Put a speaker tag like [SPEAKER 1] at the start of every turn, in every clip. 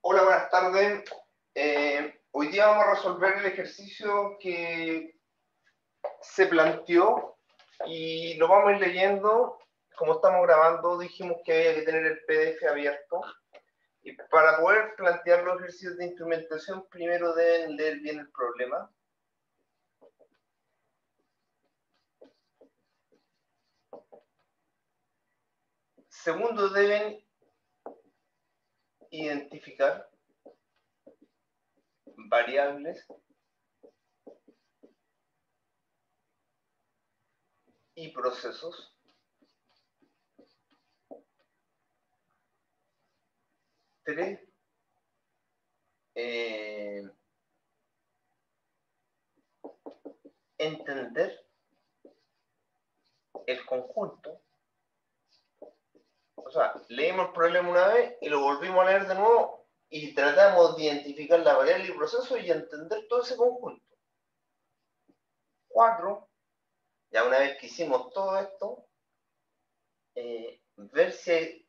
[SPEAKER 1] Hola, buenas tardes. Hoy día vamos a resolver el ejercicio que se planteó y lo vamos a ir leyendo. Como estamos grabando, dijimos que había que tener el PDF abierto. Y para poder plantear los ejercicios de instrumentación, primero deben leer bien el problema. Segundo, deben identificar variables y procesos. Tres, entender el conjunto. O sea, leímos el problema una vez y lo volvimos a leer de nuevo y tratamos de identificar la variable y proceso y entender todo ese conjunto. 4, ya una vez que hicimos todo esto, ver si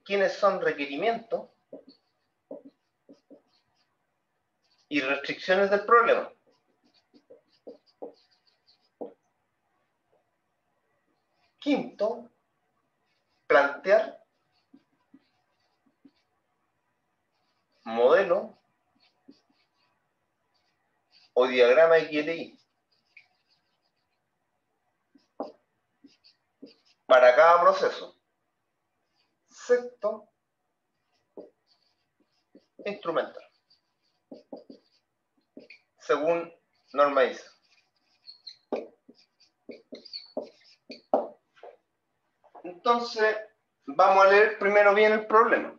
[SPEAKER 1] quiénes son requerimientos y restricciones del problema. Quinto, plantear modelo o diagrama XLI para cada proceso. Sexto, instrumental, según norma ISO. Entonces, vamos a leer primero bien el problema.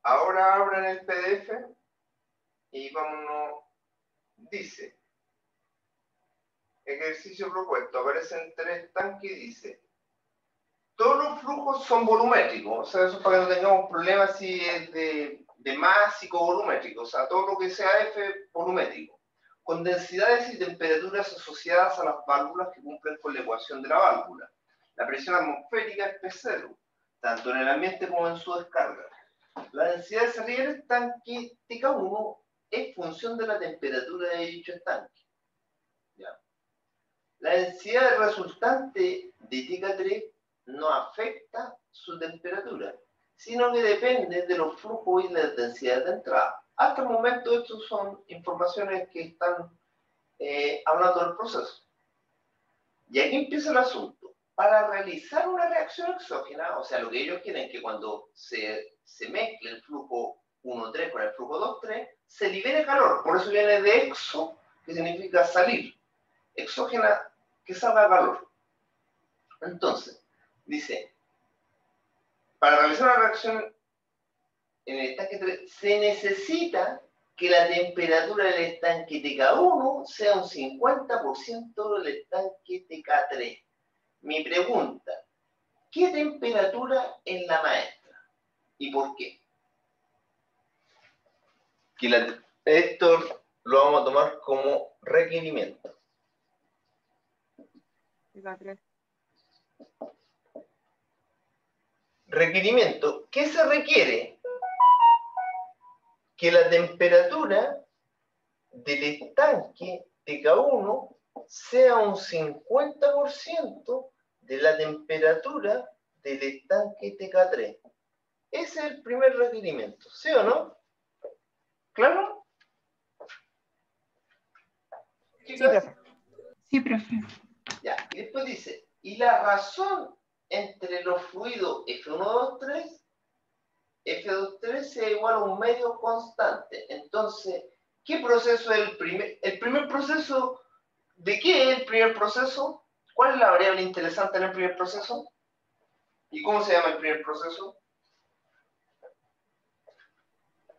[SPEAKER 1] Ahora abran el PDF y vámonos. Dice, ejercicio propuesto, aparecen 3 tanques y dice, todos los flujos son volumétricos, o sea, eso para que no tengamos problemas si es de másico volumétrico, o sea, todo lo que sea F volumétrico, con densidades y temperaturas asociadas a las válvulas que cumplen con la ecuación de la válvula. La presión atmosférica es P0, tanto en el ambiente como en su descarga. La densidad de salida del tanque TK1 es función de la temperatura de dicho estanque. ¿Ya? La densidad resultante de TK3 no afecta su temperatura, sino que depende de los flujos y las densidades de entrada. Hasta el momento, estas son informaciones que están hablando del proceso. Y aquí empieza el asunto. Para realizar una reacción exógena, o sea, lo que ellos quieren es que cuando se mezcle el flujo 1,3 con el flujo 2,3, se libere calor. Por eso viene de exo, que significa salir. Exógena, que salga calor. Entonces, dice, para realizar una reacción en el estanque 3, se necesita que la temperatura del estanque TK1 sea un 50% del estanque TK3. Mi pregunta, ¿qué temperatura es la maestra? ¿Y por qué? Esto lo vamos a tomar como requerimiento. Requerimiento, ¿qué se requiere? Que la temperatura del estanque TK1 sea un 50% de la temperatura del estanque TK3. Ese es el primer requerimiento, ¿sí o no? ¿Claro?
[SPEAKER 2] Sí, profe. Sí, profe.
[SPEAKER 1] Ya, y después dice, y la razón entre los fluidos F123, F23 sea igual a un medio constante. Entonces, ¿qué proceso es el primer? El primer proceso, ¿de qué es el primer proceso? ¿Cuál es la variable interesante en el primer proceso? ¿Y cómo se llama el primer proceso?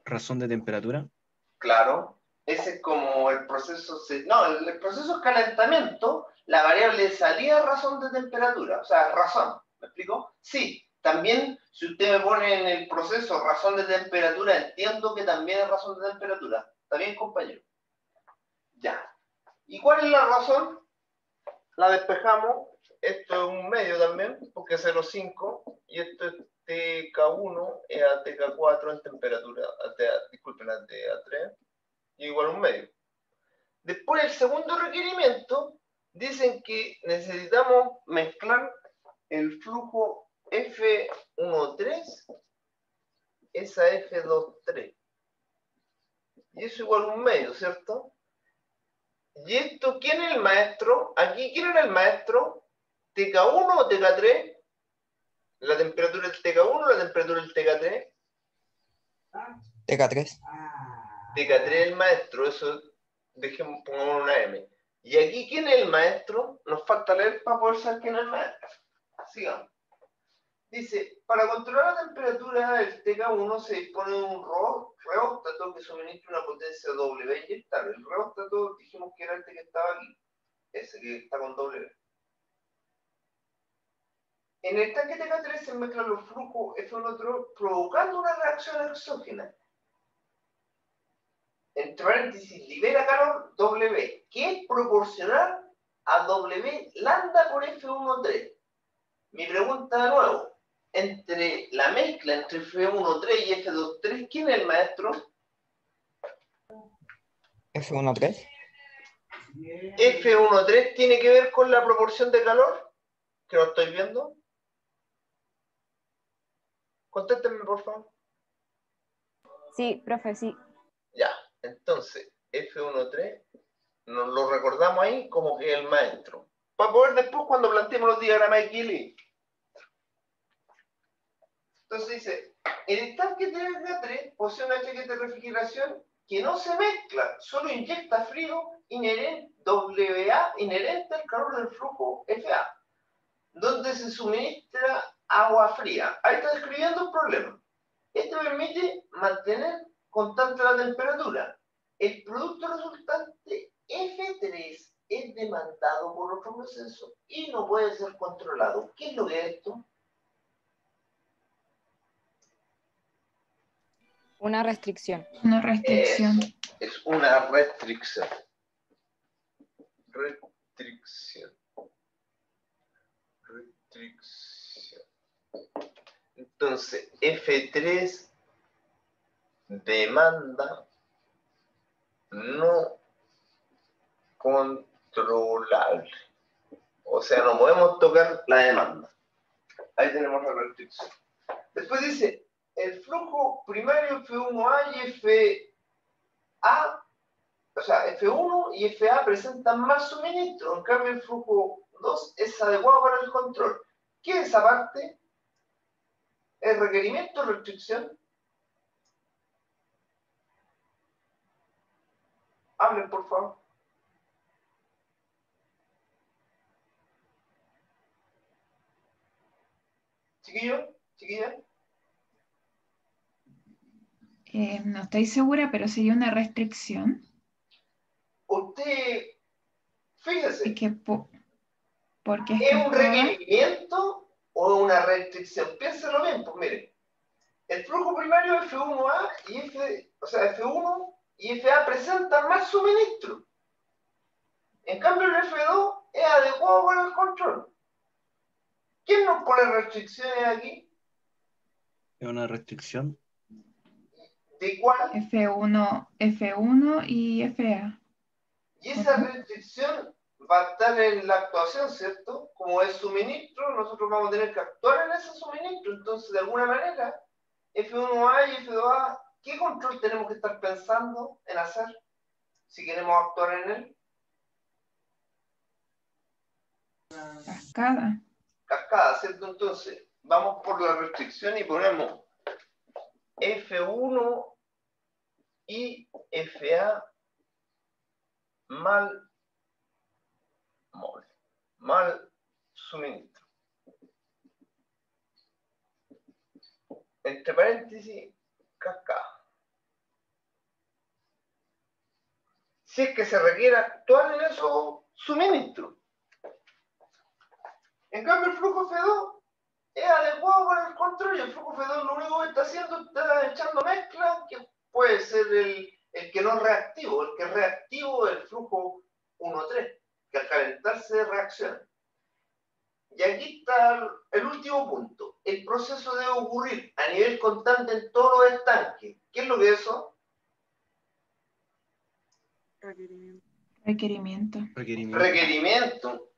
[SPEAKER 3] Razón de temperatura.
[SPEAKER 1] Claro, ese es como el proceso, no, el proceso es calentamiento, la variable de salida es razón de temperatura, o sea, razón, ¿me explico? Sí, también si usted me pone en el proceso razón de temperatura, entiendo que también es razón de temperatura, ¿está bien, compañero? Ya. ¿Y cuál es la razón? La despejamos, esto es un medio también, porque que 0,5 y esto es TK1 es a TK4 en temperatura, disculpen, a TA3 y igual a 1/2. Después el segundo requerimiento dicen que necesitamos mezclar el flujo F1,3 es a F2,3 y eso igual a 1/2, ¿cierto? ¿Y esto quién es el maestro? Aquí, ¿quién era el maestro? ¿TK1 o TK3? ¿La temperatura del TK1 o la temperatura del TK3?
[SPEAKER 4] TK3.
[SPEAKER 1] TK3 es el maestro, eso dejemos, pongamos una M. ¿Y aquí quién es el maestro? Nos falta leer para poder saber quién es el maestro. Sigamos. Dice, para controlar la temperatura del TK1 se dispone de un reóstato que suministra una potencia W inyectable. El reóstato dijimos que era este que estaba aquí, ese que está con W. En el tanque TK3 se mezclan los flujos F1 provocando una reacción exógena. Entre paréntesis, libera calor W, que es proporcional a W lambda por F1,3. Mi pregunta de nuevo, entre la mezcla entre F1,3 y F2,3, ¿quién es el maestro?
[SPEAKER 4] F1,3.
[SPEAKER 1] F1,3 tiene que ver con la proporción de calor, que lo estoy viendo. Contéstenme, por favor.
[SPEAKER 5] Sí, profe, sí.
[SPEAKER 1] Ya, entonces, F1,3, nos lo recordamos ahí como que es el maestro. Para poder después, cuando planteemos los diagramas de Killing. Entonces dice, el tanque TK3 posee una chaqueta de refrigeración que no se mezcla, solo inyecta frío inherente al calor del flujo FA, donde se suministra agua fría. Ahí está describiendo un problema. Esto permite mantener constante la temperatura. El producto resultante F3 es demandado por otro proceso y no puede ser controlado. ¿Qué es lo que es esto?
[SPEAKER 5] Una restricción.
[SPEAKER 2] Una restricción.
[SPEAKER 1] Es una restricción. Restricción. Entonces, F3 demanda no controlable. O sea, no podemos tocar la demanda. Ahí tenemos la restricción. Después dice, el flujo primario F1A y FA, o sea, F1 y FA presentan más suministro. En cambio, el flujo 2 es adecuado para el control. ¿Qué es esa parte? ¿El requerimiento o restricción? Hablen, por favor. ¿Chiquillo? ¿Chiquilla?
[SPEAKER 2] No estoy segura, pero sería una restricción.
[SPEAKER 1] Usted, fíjese,
[SPEAKER 2] Es que porque es
[SPEAKER 1] ¿es un
[SPEAKER 2] cascada.
[SPEAKER 1] requerimiento o una restricción? Piénselo bien, pues mire. El flujo primario F1A y F1 y FA presentan más suministro. En cambio, el F2 es adecuado para el control. ¿Quién nos pone restricciones aquí?
[SPEAKER 3] Es una restricción.
[SPEAKER 1] ¿De cuál?
[SPEAKER 2] F1 y FA.
[SPEAKER 1] Y esa restricción va a estar en la actuación, ¿cierto? Como es suministro, nosotros vamos a tener que actuar en ese suministro. Entonces, de alguna manera, F1A y F2A, ¿qué control tenemos que estar pensando en hacer si queremos actuar en él?
[SPEAKER 2] Cascada.
[SPEAKER 1] Cascada, ¿cierto? Entonces, vamos por la restricción y ponemos F1 y FA mal suministro. Entre paréntesis, cascada. Si es que se requiere actuar en esos suministros. En cambio, el flujo F2 es adecuado para el control y el flujo F2 lo único que está haciendo está echando mezcla, que puede ser el que no es reactivo. El que es reactivo es el flujo 1,3, que al calentarse reacciona. Y aquí está el último punto. El proceso debe ocurrir a nivel constante en todos los estanques. ¿Qué es lo que es eso?
[SPEAKER 2] Requerimiento.
[SPEAKER 1] Requerimiento.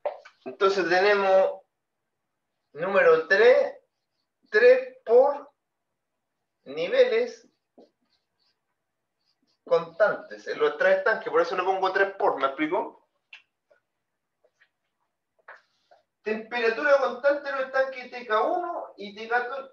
[SPEAKER 1] Entonces tenemos número 3, 3 por niveles constantes en los tres estanques, por eso le pongo 3 por, ¿me explico? Temperatura constante en los estanques TK1 y TK3.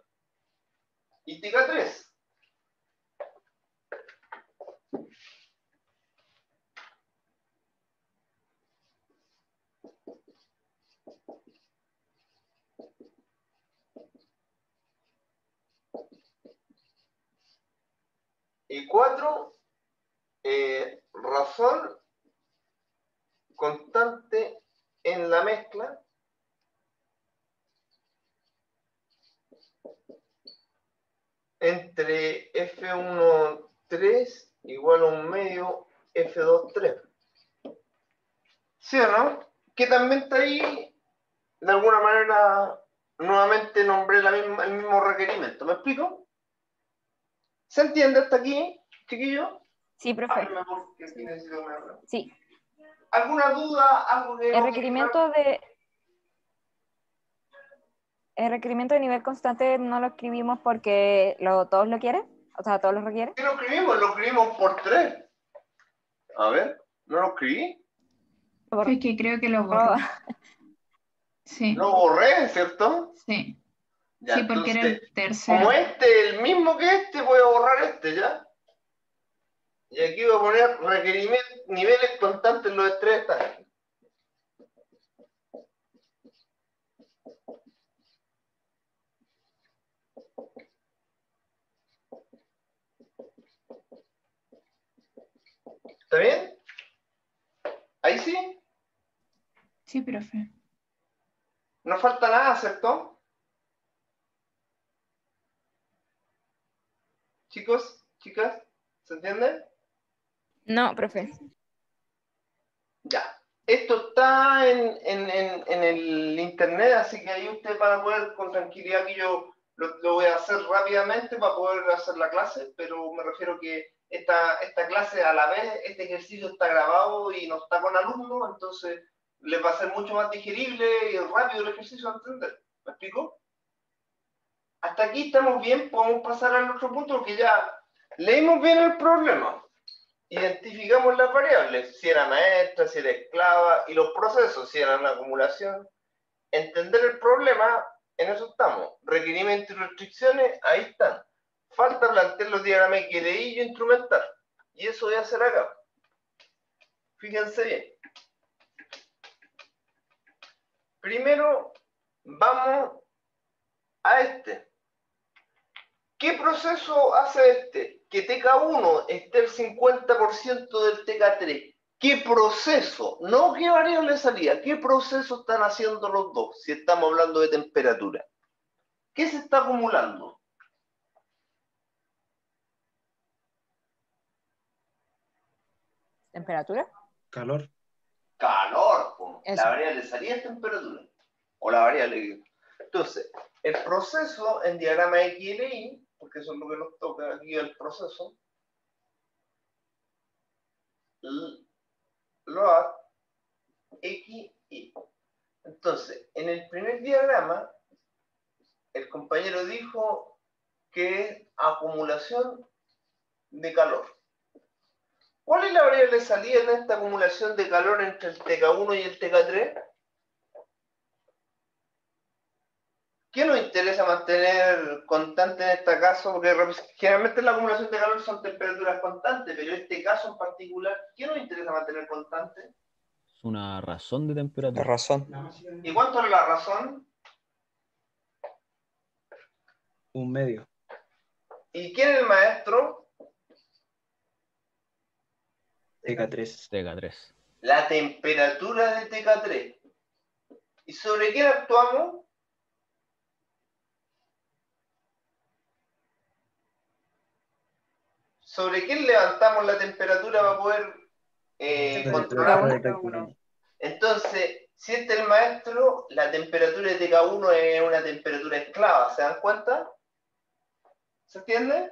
[SPEAKER 1] Y 4, razón constante en la mezcla entre F1,3 igual a un medio F2,3. ¿Sí o no? Que también está ahí, de alguna manera, nuevamente nombré el mismo requerimiento. ¿Me explico? ¿Se entiende hasta aquí, chiquillo?
[SPEAKER 5] Sí, profe.
[SPEAKER 1] Háblame porque aquí necesito una hora.
[SPEAKER 5] Sí.
[SPEAKER 1] ¿Alguna duda? ¿Algo que
[SPEAKER 5] El requerimiento de nivel constante no lo escribimos porque todos lo quieren, o sea, todos lo requieren.
[SPEAKER 1] ¿Qué lo escribimos? Lo escribimos por 3. A ver, ¿no lo escribí?
[SPEAKER 2] Es que creo que lo borró. Sí.
[SPEAKER 1] Lo borré, ¿cierto?
[SPEAKER 2] Sí.
[SPEAKER 1] Ya,
[SPEAKER 2] Sí, porque era
[SPEAKER 1] entonces,
[SPEAKER 2] el tercero.
[SPEAKER 1] como este es el mismo que este, voy a borrar este, ¿ya? Y aquí voy a poner requerimientos, niveles constantes en los tres estanques. ¿Está bien? ¿Ahí sí?
[SPEAKER 2] Sí, profe.
[SPEAKER 1] No falta nada, ¿cierto? Chicos, chicas, ¿se entiende?
[SPEAKER 5] No, profe.
[SPEAKER 1] Ya. Esto está en el internet, así que ahí ustedes van a poder con tranquilidad, que yo lo voy a hacer rápidamente para poder hacer la clase, pero me refiero que esta clase a la vez, este ejercicio está grabado y no está con alumnos, entonces les va a ser mucho más digerible y rápido el ejercicio a entender. ¿Me explico? Hasta aquí estamos bien, podemos pasar al otro punto porque ya leímos bien el problema. Identificamos las variables, si era maestra, si era esclava, y los procesos, si eran acumulación. Entender el problema, en eso estamos. Requerimientos y restricciones, ahí están. Falta plantear los diagramas XDI y instrumentar. Y eso voy a hacer acá. Fíjense bien. Primero, vamos a este. ¿Qué proceso hace este? Que TK1 esté el 50% del TK3. ¿Qué proceso? No qué variable salía. ¿Qué proceso están haciendo los dos? Si estamos hablando de temperatura. ¿Qué se está acumulando?
[SPEAKER 5] ¿Temperatura?
[SPEAKER 3] Calor.
[SPEAKER 1] Calor.
[SPEAKER 5] Eso.
[SPEAKER 1] La variable salida es temperatura. O la variable. Entonces, el proceso en diagrama XLI, porque eso es lo que nos toca aquí el proceso, LOAD X, Y. Entonces, en el primer diagrama, el compañero dijo que es acumulación de calor. ¿Cuál es la variable de salida en esta acumulación de calor entre el TK1 y el TK3? ¿Qué nos interesa mantener constante en este caso? Porque generalmente la acumulación de calor son temperaturas constantes, pero en este caso en particular, ¿qué nos interesa mantener constante?
[SPEAKER 4] Es una razón de temperatura.
[SPEAKER 3] La razón.
[SPEAKER 1] ¿Y cuánto es la razón?
[SPEAKER 3] Un medio.
[SPEAKER 1] ¿Y quién es el maestro?
[SPEAKER 3] TK3.
[SPEAKER 4] TK3.
[SPEAKER 1] La temperatura de TK3. ¿Y sobre quién actuamos? ¿Sobre quién levantamos la temperatura para poder controlar?
[SPEAKER 3] Temperatura de TK1.
[SPEAKER 1] Entonces, siente el maestro, la temperatura de TK1 es una temperatura esclava, ¿se dan cuenta? ¿Se entiende?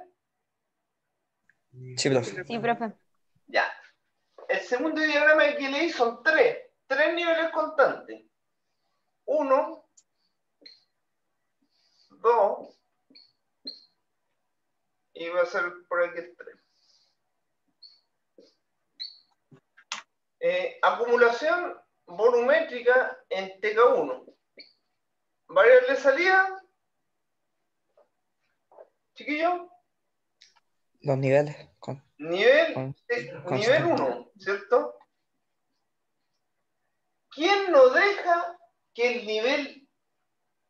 [SPEAKER 6] Sí, profe.
[SPEAKER 5] Sí, profe.
[SPEAKER 1] Ya. El segundo diagrama que leí son tres niveles constantes. 1, 2, y va a ser por aquí el 3. Acumulación volumétrica en TK1. Variable de salida, chiquillo,
[SPEAKER 6] Los niveles.
[SPEAKER 1] nivel, nivel 1, ¿cierto? ¿Quién no deja que el nivel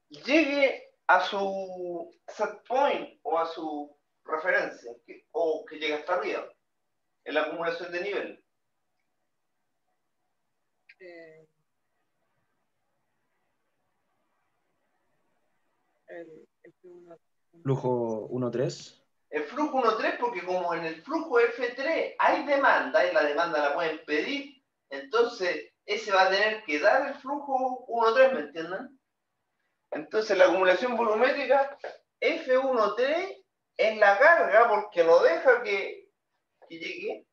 [SPEAKER 1] llegue a su set point o a su referencia, o que llegue hasta arriba en la acumulación de nivel?
[SPEAKER 3] Flujo 1-3.
[SPEAKER 1] El flujo 1.3, porque como en el flujo F3 hay demanda y la demanda la pueden pedir, entonces ese va a tener que dar el flujo 1.3, ¿me entienden? Entonces la acumulación volumétrica F1.3 es la carga porque no deja que llegue,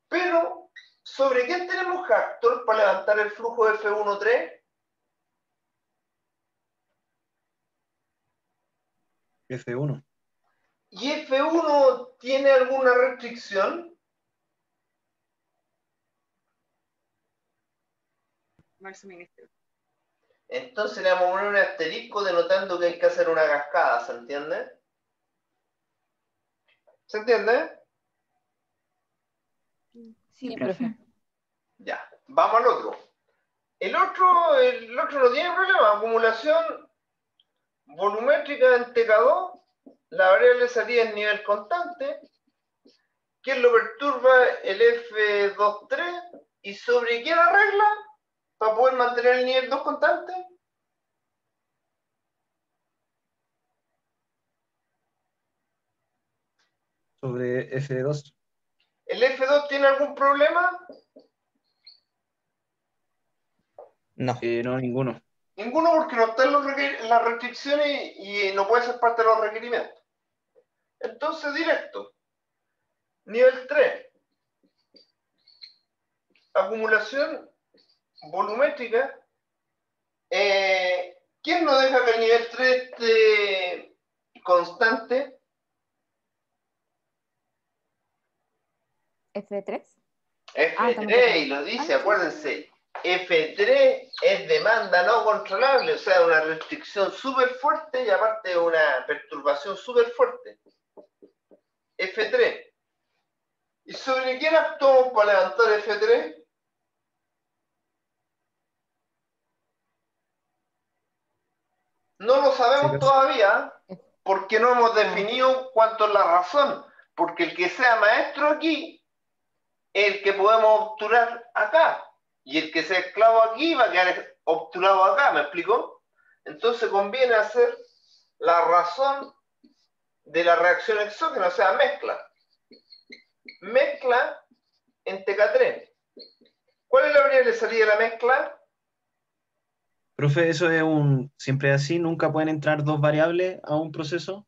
[SPEAKER 1] pero ¿sobre quién tenemos Hector para levantar el flujo F1.3?
[SPEAKER 3] F1.
[SPEAKER 1] ¿Y F1 tiene alguna restricción? Entonces le vamos a poner un asterisco denotando que hay que hacer una cascada, ¿se entiende? ¿Se entiende?
[SPEAKER 2] Sí,
[SPEAKER 5] Sí,
[SPEAKER 2] profe.
[SPEAKER 1] Ya, vamos al otro. El otro no tiene problema. Acumulación volumétrica en TK2, la variable de salida es nivel constante. ¿Quién lo perturba? El F23. ¿Y sobre quién arregla para poder mantener el nivel 2 constante?
[SPEAKER 3] Sobre F2.
[SPEAKER 1] ¿El F2 tiene algún problema?
[SPEAKER 6] No.
[SPEAKER 3] No, ninguno.
[SPEAKER 1] Ninguno, porque no están las restricciones y no puede ser parte de los requerimientos. Entonces, directo. Nivel 3. Acumulación volumétrica. ¿Quién no deja que el nivel 3 esté constante?
[SPEAKER 5] F3.
[SPEAKER 1] F3, y lo dice, acuérdense, F3 es demanda no controlable, o sea, una restricción súper fuerte y aparte una perturbación súper fuerte. F3. ¿Y sobre quién actuamos para levantar F3? No lo sabemos
[SPEAKER 3] Sí,
[SPEAKER 1] todavía porque no hemos definido cuánto es la razón, porque el que sea maestro aquí es el que podemos obturar acá, y el que sea esclavo aquí va a quedar obturado acá, ¿me explico? Entonces conviene hacer la razón de la reacción exógena, o sea, mezcla. Mezcla en TK3. ¿Cuál es la variable de salida de la mezcla?
[SPEAKER 3] Profe, eso es siempre así, nunca pueden entrar dos variables a un proceso.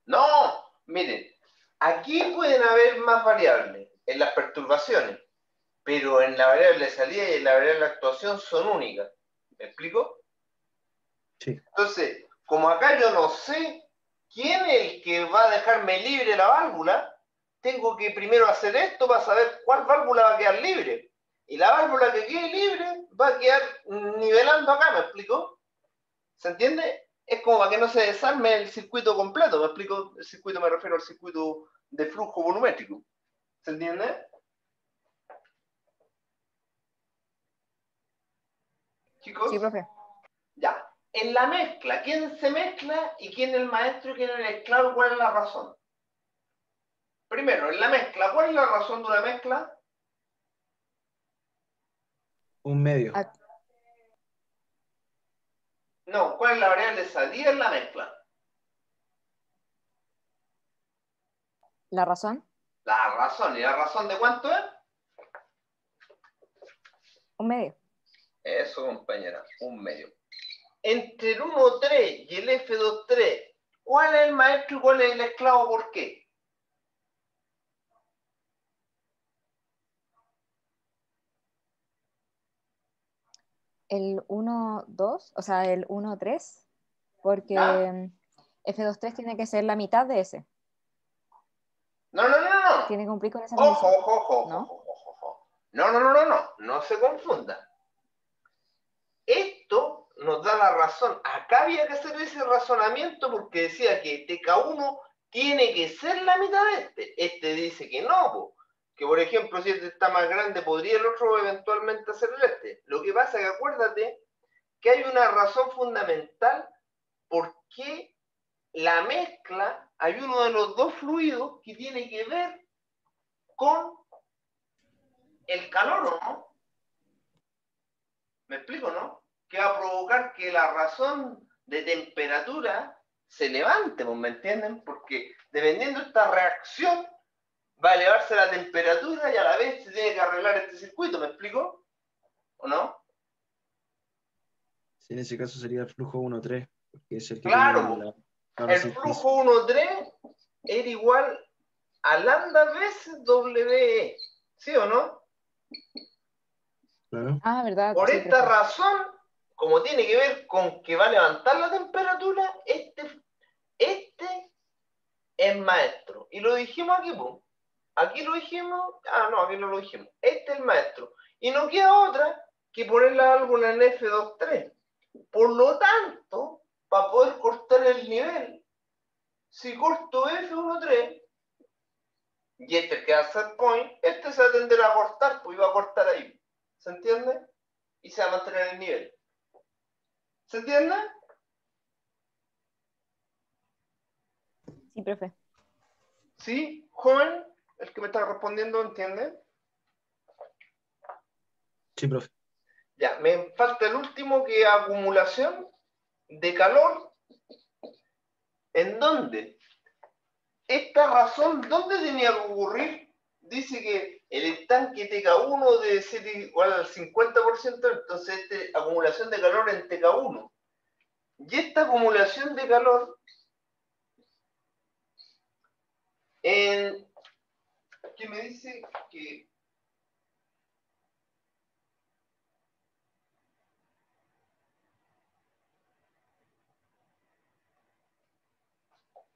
[SPEAKER 1] No, miren, aquí pueden haber más variables en las perturbaciones, pero en la variable de salida y en la variable de actuación son únicas. ¿Me explico?
[SPEAKER 3] Sí.
[SPEAKER 1] Entonces, como acá yo no sé quién es el que va a dejarme libre la válvula, tengo que primero hacer esto para saber cuál válvula va a quedar libre. Y la válvula que quede libre va a quedar nivelando acá, ¿me explico? ¿Se entiende? Es como para que no se desarme el circuito completo, ¿me explico? El circuito me refiero al circuito de flujo volumétrico. ¿Se entiende? Chicos,
[SPEAKER 5] Sí, profe.
[SPEAKER 1] ya. En la mezcla, ¿quién se mezcla y quién es el maestro y quién es el esclavo? ¿Cuál es la razón? Primero, en la mezcla, ¿cuál es la razón de una mezcla?
[SPEAKER 3] Un medio.
[SPEAKER 1] No, ¿cuál es la variable de salida en la mezcla?
[SPEAKER 5] ¿La razón?
[SPEAKER 1] La razón. ¿Y la razón de cuánto es?
[SPEAKER 5] Un medio.
[SPEAKER 1] Eso, compañera, un medio. Entre el 1,3 y el F2,3, ¿cuál es el maestro y cuál es el esclavo? ¿Por qué?
[SPEAKER 5] El 1-2, o sea, el 1-3, porque
[SPEAKER 1] ¿Ya?
[SPEAKER 5] F2-3 tiene que ser la mitad de ese.
[SPEAKER 1] No.
[SPEAKER 5] Tiene que cumplir con esa
[SPEAKER 1] Ojo,
[SPEAKER 5] condición.
[SPEAKER 1] ojo.
[SPEAKER 5] ¿No?
[SPEAKER 1] No se confunda. Esto nos da la razón. Acá había que hacer ese razonamiento porque decía que TK1 tiene que ser la mitad de este. Este dice que no, po. Que por ejemplo, si este está más grande, podría el otro eventualmente hacer el este. Lo que pasa es que acuérdate que hay una razón fundamental por qué la mezcla, hay uno de los dos fluidos que tiene que ver con el calor, ¿no? ¿Me explico, no? Que va a provocar que la razón de temperatura se levante, ¿me entienden? Porque dependiendo de esta reacción, va a elevarse la temperatura y a la vez se tiene que arreglar este circuito, ¿me explico? ¿O no?
[SPEAKER 3] Sí, en ese caso sería el flujo 1,3, porque es el que tiene
[SPEAKER 1] Claro,
[SPEAKER 3] la
[SPEAKER 1] el
[SPEAKER 3] resistencia.
[SPEAKER 1] flujo 1,3 era igual a lambda veces WE, ¿sí o no?
[SPEAKER 3] Claro.
[SPEAKER 5] Ah, ¿verdad?
[SPEAKER 1] Por
[SPEAKER 5] Sí,
[SPEAKER 1] esta
[SPEAKER 5] profe.
[SPEAKER 1] razón, como tiene que ver con que va a levantar la temperatura, este es maestro. Y lo dijimos aquí, pues. Aquí lo dijimos. Ah, no, aquí no lo dijimos. Este es el maestro. Y no queda otra que ponerle algo en F2,3. Por lo tanto, para poder cortar el nivel, si corto F1,3 y este queda set point, este se va a tender a cortar, pues iba a cortar ahí. ¿Se entiende? Y se va a mantener el nivel. ¿Se entiende?
[SPEAKER 5] Sí, profe.
[SPEAKER 1] ¿Sí? Joven, el que me está respondiendo, ¿entiende?
[SPEAKER 3] Sí, profe.
[SPEAKER 1] Ya, me falta el último, que es acumulación de calor. ¿En dónde? Esta razón, ¿dónde tenía que ocurrir? Dice que el estanque TK1 debe ser igual al 50%, entonces acumulación de calor en TK1. Y esta acumulación de calor en... ¿Qué me dice? Que...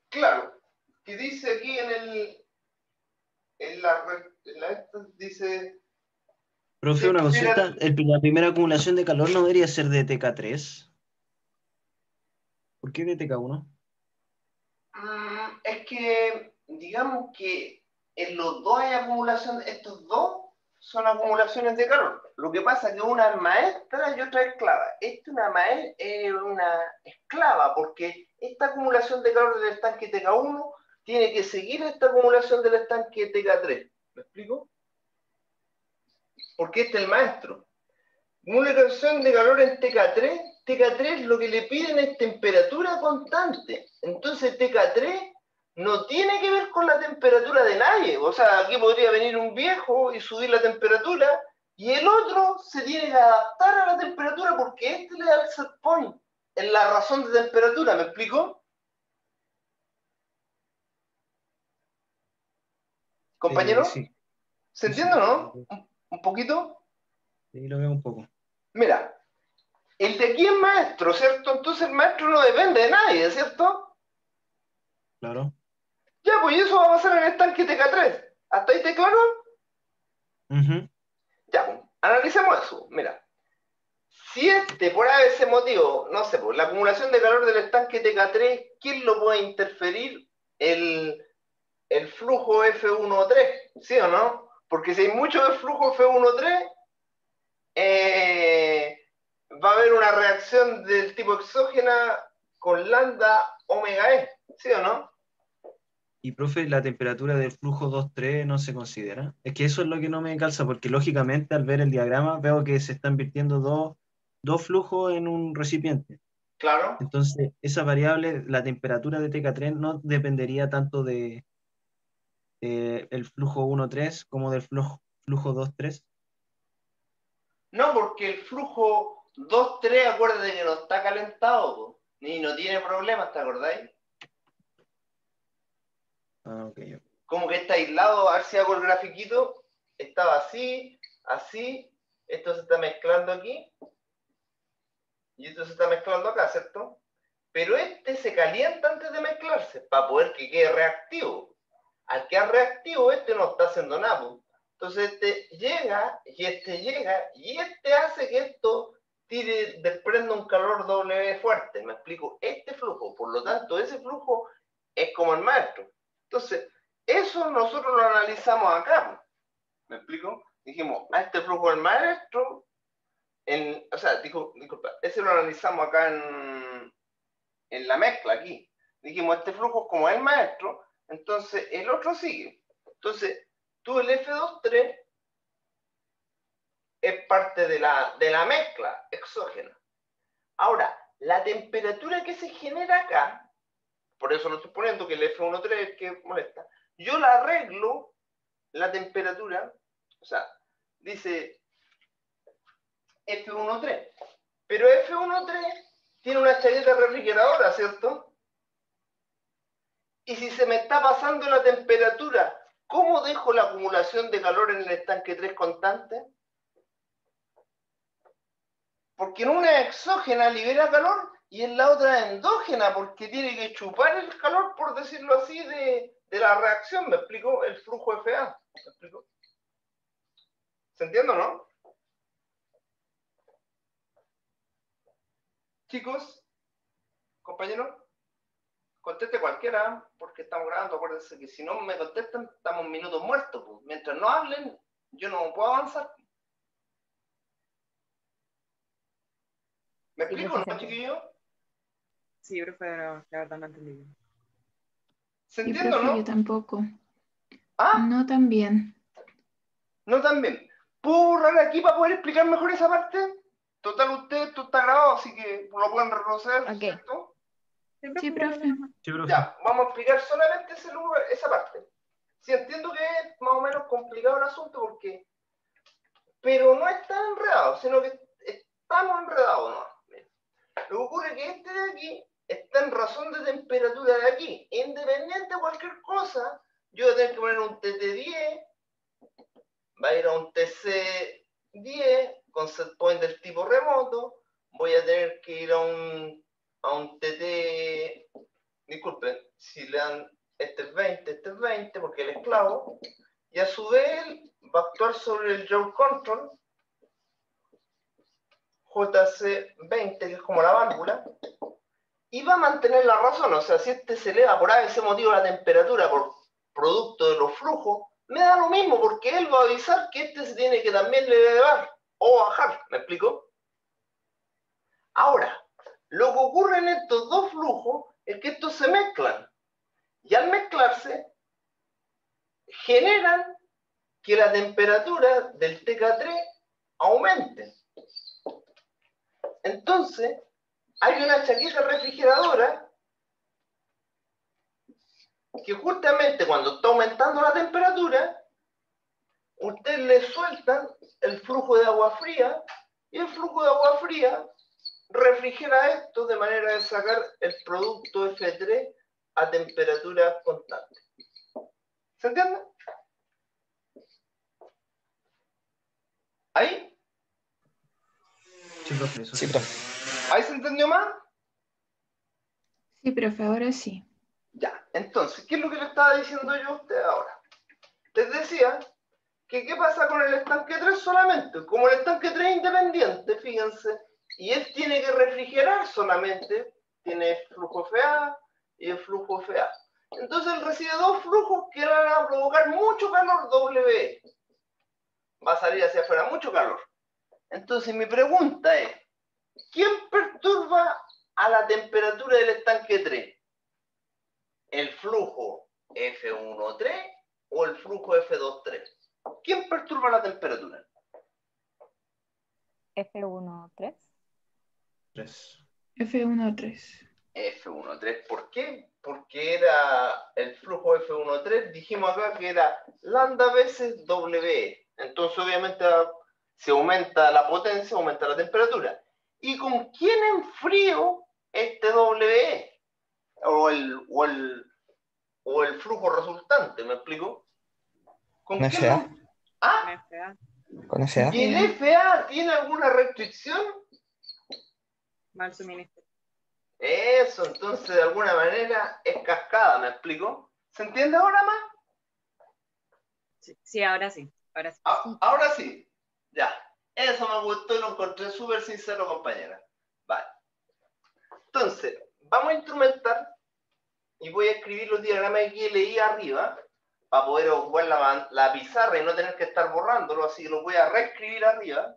[SPEAKER 1] Claro, que dice aquí dice
[SPEAKER 3] Profe, una consulta. La primera acumulación de calor no debería ser de TK3. ¿Por qué de TK1?
[SPEAKER 1] Es que, digamos que en los dos hay acumulación, estos dos son acumulaciones de calor. Lo que pasa es que una es maestra y otra es esclava. Esta es una esclava, porque esta acumulación de calor del estanque TK1 tiene que seguir esta acumulación del estanque TK3. ¿Me explico? Porque este es el maestro. Acumulación de calor en TK3, TK3 lo que le piden es temperatura constante. Entonces TK3 no tiene que ver con la temperatura de nadie. O sea, aquí podría venir un viejo y subir la temperatura, y el otro se tiene que adaptar a la temperatura porque este le da el set point en la razón de temperatura. ¿Me explico? Compañero,
[SPEAKER 3] Sí,
[SPEAKER 1] ¿se
[SPEAKER 3] sí,
[SPEAKER 1] entiende o
[SPEAKER 3] sí.
[SPEAKER 1] no? ¿Un poquito?
[SPEAKER 3] Sí, lo veo un poco.
[SPEAKER 1] Mira, el de aquí es maestro, ¿cierto? Entonces el maestro no depende de nadie, ¿cierto?
[SPEAKER 3] Claro.
[SPEAKER 1] Ya, pues eso va a pasar en el estanque TK3. ¿Hasta ahí te claro?
[SPEAKER 3] Ujú.
[SPEAKER 1] Ya, pues, analicemos eso. Mira, si por ese motivo, no sé, por la acumulación de calor del estanque TK3, ¿quién lo puede interferir? El flujo F1,3, ¿sí o no? Porque si hay mucho de flujo F1,3, va a haber una reacción del tipo exógena con lambda omega E, ¿sí o no?
[SPEAKER 3] Y, profe, la temperatura del flujo 2,3 no se considera. Es que eso es lo que no me calza, porque lógicamente al ver el diagrama veo que se están virtiendo dos flujos en un recipiente.
[SPEAKER 1] Claro.
[SPEAKER 3] Entonces, esa variable, la temperatura de TK3, no dependería tanto de el flujo 1,3 como del flujo 2,3.
[SPEAKER 1] No, porque el flujo 2-3, acuérdate que no está calentado, po, ni no tiene problemas, ¿te acordáis?
[SPEAKER 3] Ah, ok.
[SPEAKER 1] Como que está aislado, a ver si hago el grafiquito, estaba así, así, esto se está mezclando aquí, y esto se está mezclando acá, ¿cierto? Pero este se calienta antes de mezclarse, para poder que quede reactivo. Al quedar reactivo, este no está haciendo nada, pues. Entonces este llega, y este hace que esto desprenda un calor W fuerte, ¿me explico? Este flujo, por lo tanto, ese flujo es como el maestro. Entonces, eso nosotros lo analizamos acá, ¿me explico? Dijimos, a este flujo del maestro, disculpa, ese lo analizamos acá en la mezcla aquí. Dijimos, este flujo es como el maestro, entonces el otro sigue. Entonces, tú el F23 es parte de la mezcla exógena. Ahora, la temperatura que se genera acá, por eso lo estoy poniendo que el F13 es el que molesta, yo la arreglo, la temperatura, o sea, dice F13, pero F13 tiene una chaqueta refrigeradora, ¿cierto? Y si se me está pasando la temperatura, ¿cómo dejo la acumulación de calor en el estanque 3 constante? Porque en una exógena libera calor y en la otra endógena, porque tiene que chupar el calor, por decirlo así, de la reacción, ¿me explico? El flujo FA, ¿me explico? ¿Se entiende o no? Chicos, compañeros, conteste cualquiera, porque estamos grabando, acuérdense que si no me contestan, estamos minutos muertos, pues. Mientras no hablen, yo no puedo avanzar. ¿Me explico, no, chiquillos?
[SPEAKER 7] Sí, profe, la verdad no entendí bien.
[SPEAKER 1] ¿Se
[SPEAKER 2] Sí,
[SPEAKER 1] entiende o
[SPEAKER 2] profe, yo
[SPEAKER 1] no?
[SPEAKER 2] tampoco.
[SPEAKER 1] ¿Ah?
[SPEAKER 2] No tan bien.
[SPEAKER 1] No tan bien. ¿Puedo borrar aquí para poder explicar mejor esa parte? Total, esto está grabado, así que lo pueden reconocer,
[SPEAKER 5] Ok.
[SPEAKER 1] ¿cierto?
[SPEAKER 2] Sí, profe.
[SPEAKER 3] Sí, profe.
[SPEAKER 1] Ya, vamos a explicar solamente esa parte. Sí, entiendo que es más o menos complicado el asunto porque... Pero no es tan enredado, sino que estamos enredados, ¿no? Lo que ocurre es que este de aquí está en razón de temperatura de aquí. Independiente de cualquier cosa, yo voy a tener que poner un TT10, va a ir a un TC10 con set point del tipo remoto, voy a tener que ir a un TT, disculpen, si le dan este es 20, porque él es clavo, y a su vez va a actuar sobre el Joule Control, JC20, que es como la válvula, y va a mantener la razón, o sea, si este se eleva por ese motivo la temperatura por producto de los flujos, me da lo mismo, porque él va a avisar que este se tiene que también elevar o bajar, ¿me explico? Ahora, lo que ocurre en estos dos flujos es que estos se mezclan, y al mezclarse, generan que la temperatura del TK3 aumente. Entonces, hay una chaqueta refrigeradora que justamente cuando está aumentando la temperatura, ustedes le sueltan el flujo de agua fría y el flujo de agua fría refrigera esto de manera de sacar el producto F3 a temperatura constante. ¿Se entiende? ¿Ahí?
[SPEAKER 3] Sí, profe, eso
[SPEAKER 6] Sí,
[SPEAKER 3] sí.
[SPEAKER 6] profe.
[SPEAKER 1] ¿Ahí se entendió más?
[SPEAKER 2] Sí, profe, ahora sí.
[SPEAKER 1] Ya, entonces, ¿qué es lo que le estaba diciendo yo a usted ahora? Les decía que qué pasa con el estanque 3 solamente. Como el estanque 3 es independiente, fíjense, y él tiene que refrigerar solamente, tiene flujo FA y el flujo FA. Entonces él recibe dos flujos que van a provocar mucho calor W. Va a salir hacia afuera mucho calor. Entonces mi pregunta es, ¿quién perturba a la temperatura del estanque 3? ¿El flujo F13 o el flujo F23? ¿Quién perturba la temperatura?
[SPEAKER 5] F13.
[SPEAKER 3] 3.
[SPEAKER 2] F13.
[SPEAKER 1] F13, ¿por qué? Porque era el flujo F13, dijimos acá que era lambda veces W. Entonces obviamente Si aumenta la potencia, aumenta la temperatura. ¿Y con quién enfrío este WE? O el flujo resultante, ¿me explico? ¿Con
[SPEAKER 6] Con
[SPEAKER 1] quién
[SPEAKER 6] SA.
[SPEAKER 1] Ah,
[SPEAKER 7] FA,
[SPEAKER 6] Con SA.
[SPEAKER 1] ¿y el FA tiene alguna restricción?
[SPEAKER 7] mal suministro.
[SPEAKER 1] Eso, entonces de alguna manera es cascada, ¿me explico? ¿Se entiende ahora más?
[SPEAKER 7] Sí, ahora sí. Ahora sí.
[SPEAKER 1] Ahora sí, ya. Eso me gustó y lo encontré súper sincero, compañera. Vale. Entonces, vamos a instrumentar y voy a escribir los diagramas que leí arriba para poder ocupar la pizarra y no tener que estar borrándolo, así que los voy a reescribir arriba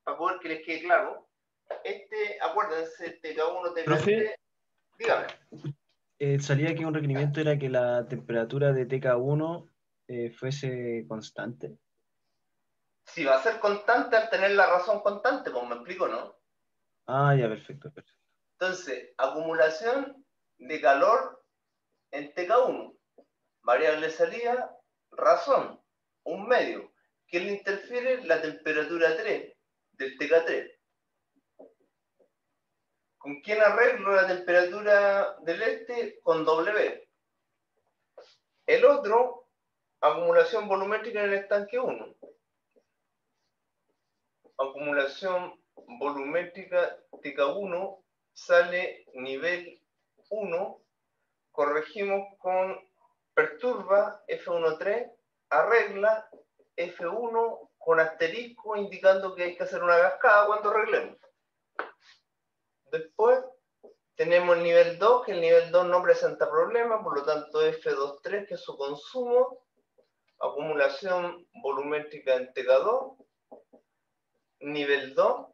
[SPEAKER 1] para poder que les quede claro. Acuérdense, TK1, TK3,
[SPEAKER 3] Profe.
[SPEAKER 1] dígame.
[SPEAKER 3] Salía que un requerimiento era que la temperatura de TK1 fuese constante.
[SPEAKER 1] Si va a ser constante al tener la razón constante, como me explico, ¿no?
[SPEAKER 3] Ah, ya, perfecto.
[SPEAKER 1] Entonces, acumulación de calor en TK1, variable de salida, razón, un medio. ¿Qué le interfiere? La temperatura 3 del TK3. ¿Con quién arreglo la temperatura del este? Con W. El otro, acumulación volumétrica en el estanque 1. Acumulación volumétrica TK1 sale nivel 1, corregimos con perturba F13, arregla F1 con asterisco indicando que hay que hacer una cascada cuando arreglemos. Después tenemos el nivel 2, que el nivel 2 no presenta problema, por lo tanto F23, que es su consumo, acumulación volumétrica en TK2, nivel 2,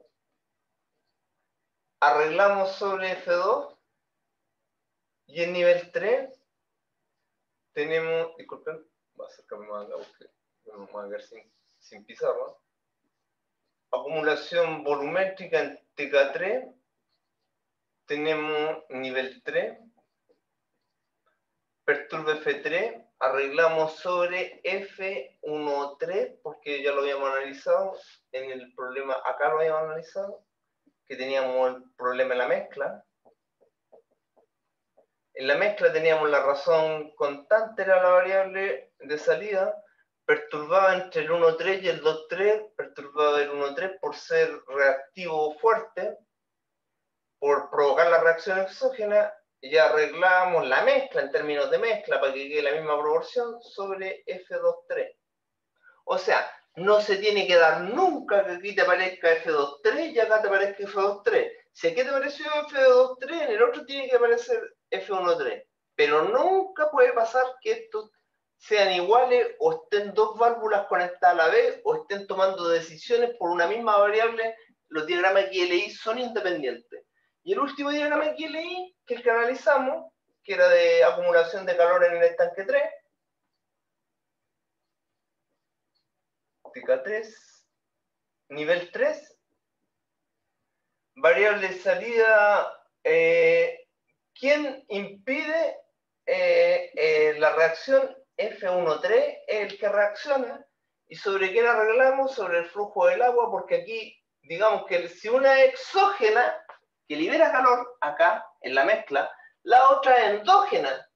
[SPEAKER 1] arreglamos sobre F2 y en nivel 3 tenemos, disculpen, voy a acercarme más acá porque me voy a quedar sin pizarra. Acumulación volumétrica en TK3, tenemos nivel 3, perturba F3, arreglamos sobre F13 porque ya lo habíamos analizado en el problema, acá lo habíamos analizado, que teníamos el problema en la mezcla. En la mezcla teníamos la razón constante, era la variable de salida, perturbaba entre el 1,3 y el 2,3, perturbaba el 1,3 por ser reactivo fuerte, por provocar la reacción exógena, y arreglamos la mezcla en términos de mezcla para que quede la misma proporción sobre F23. O sea, no se tiene que dar nunca que aquí te aparezca F23 y acá te aparezca F23. Si aquí te apareció F23, en el otro tiene que aparecer F13. Pero nunca puede pasar que estos sean iguales o estén dos válvulas conectadas a la vez o estén tomando decisiones por una misma variable. Los diagramas que leí son independientes. Y el último diagrama que leí, que es el que analizamos, que era de acumulación de calor en el estanque 3, TK3, nivel 3, variable de salida, ¿quién impide la reacción? F13 es el que reacciona. ¿Y sobre quién arreglamos? Sobre el flujo del agua, porque aquí, digamos que si una es exógena, que libera calor, acá, en la mezcla, la otra es endógena.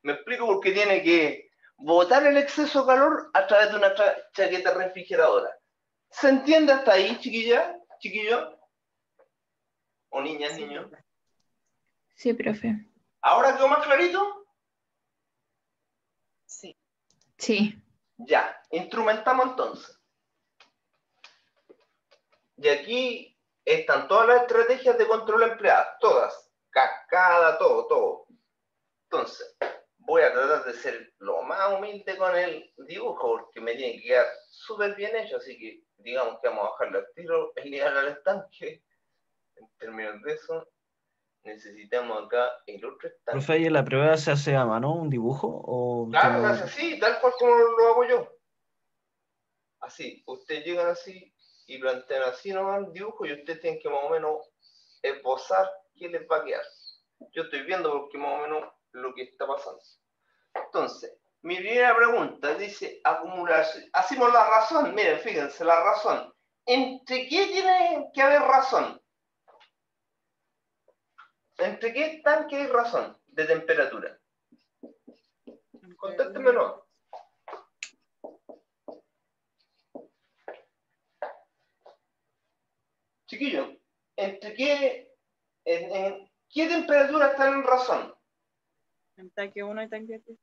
[SPEAKER 1] Me explico porque tiene que botar el exceso de calor a través de una chaqueta refrigeradora. ¿Se entiende hasta ahí, chiquilla? ¿Chiquillo? ¿O niñas,
[SPEAKER 7] Sí,
[SPEAKER 1] niños?
[SPEAKER 7] profe.
[SPEAKER 2] Sí, profe.
[SPEAKER 1] ¿Ahora quedó más clarito?
[SPEAKER 7] Sí.
[SPEAKER 2] Sí.
[SPEAKER 1] Ya, instrumentamos entonces. Y aquí están todas las estrategias de control empleadas, todas, cascada, todo. Entonces, voy a tratar de ser lo más humilde con el dibujo, porque me tiene que quedar súper bien hecho, así que digamos que vamos a bajarle al tiro el nivel al estanque. En términos de eso, necesitamos acá el otro estanque.
[SPEAKER 3] Profe, ¿y en la prueba se hace a mano un dibujo? ¿O
[SPEAKER 1] Claro,
[SPEAKER 3] tiene-
[SPEAKER 1] se hace así, tal cual como lo hago yo. Así, ustedes llegan así y plantean así nomás el dibujo y ustedes tienen que más o menos esbozar qué les va a quedar. Yo estoy viendo porque más o menos lo que está pasando. Entonces, Mi primera pregunta dice acumulación. Hacemos la razón, miren, fíjense, la razón. ¿Entre qué tiene que haber razón? ¿Entre qué tanque hay razón de temperatura? Contéstenmelo. Chiquillos, ¿entre qué, en qué temperatura están en razón?
[SPEAKER 7] En tanque 1 y tanque 3.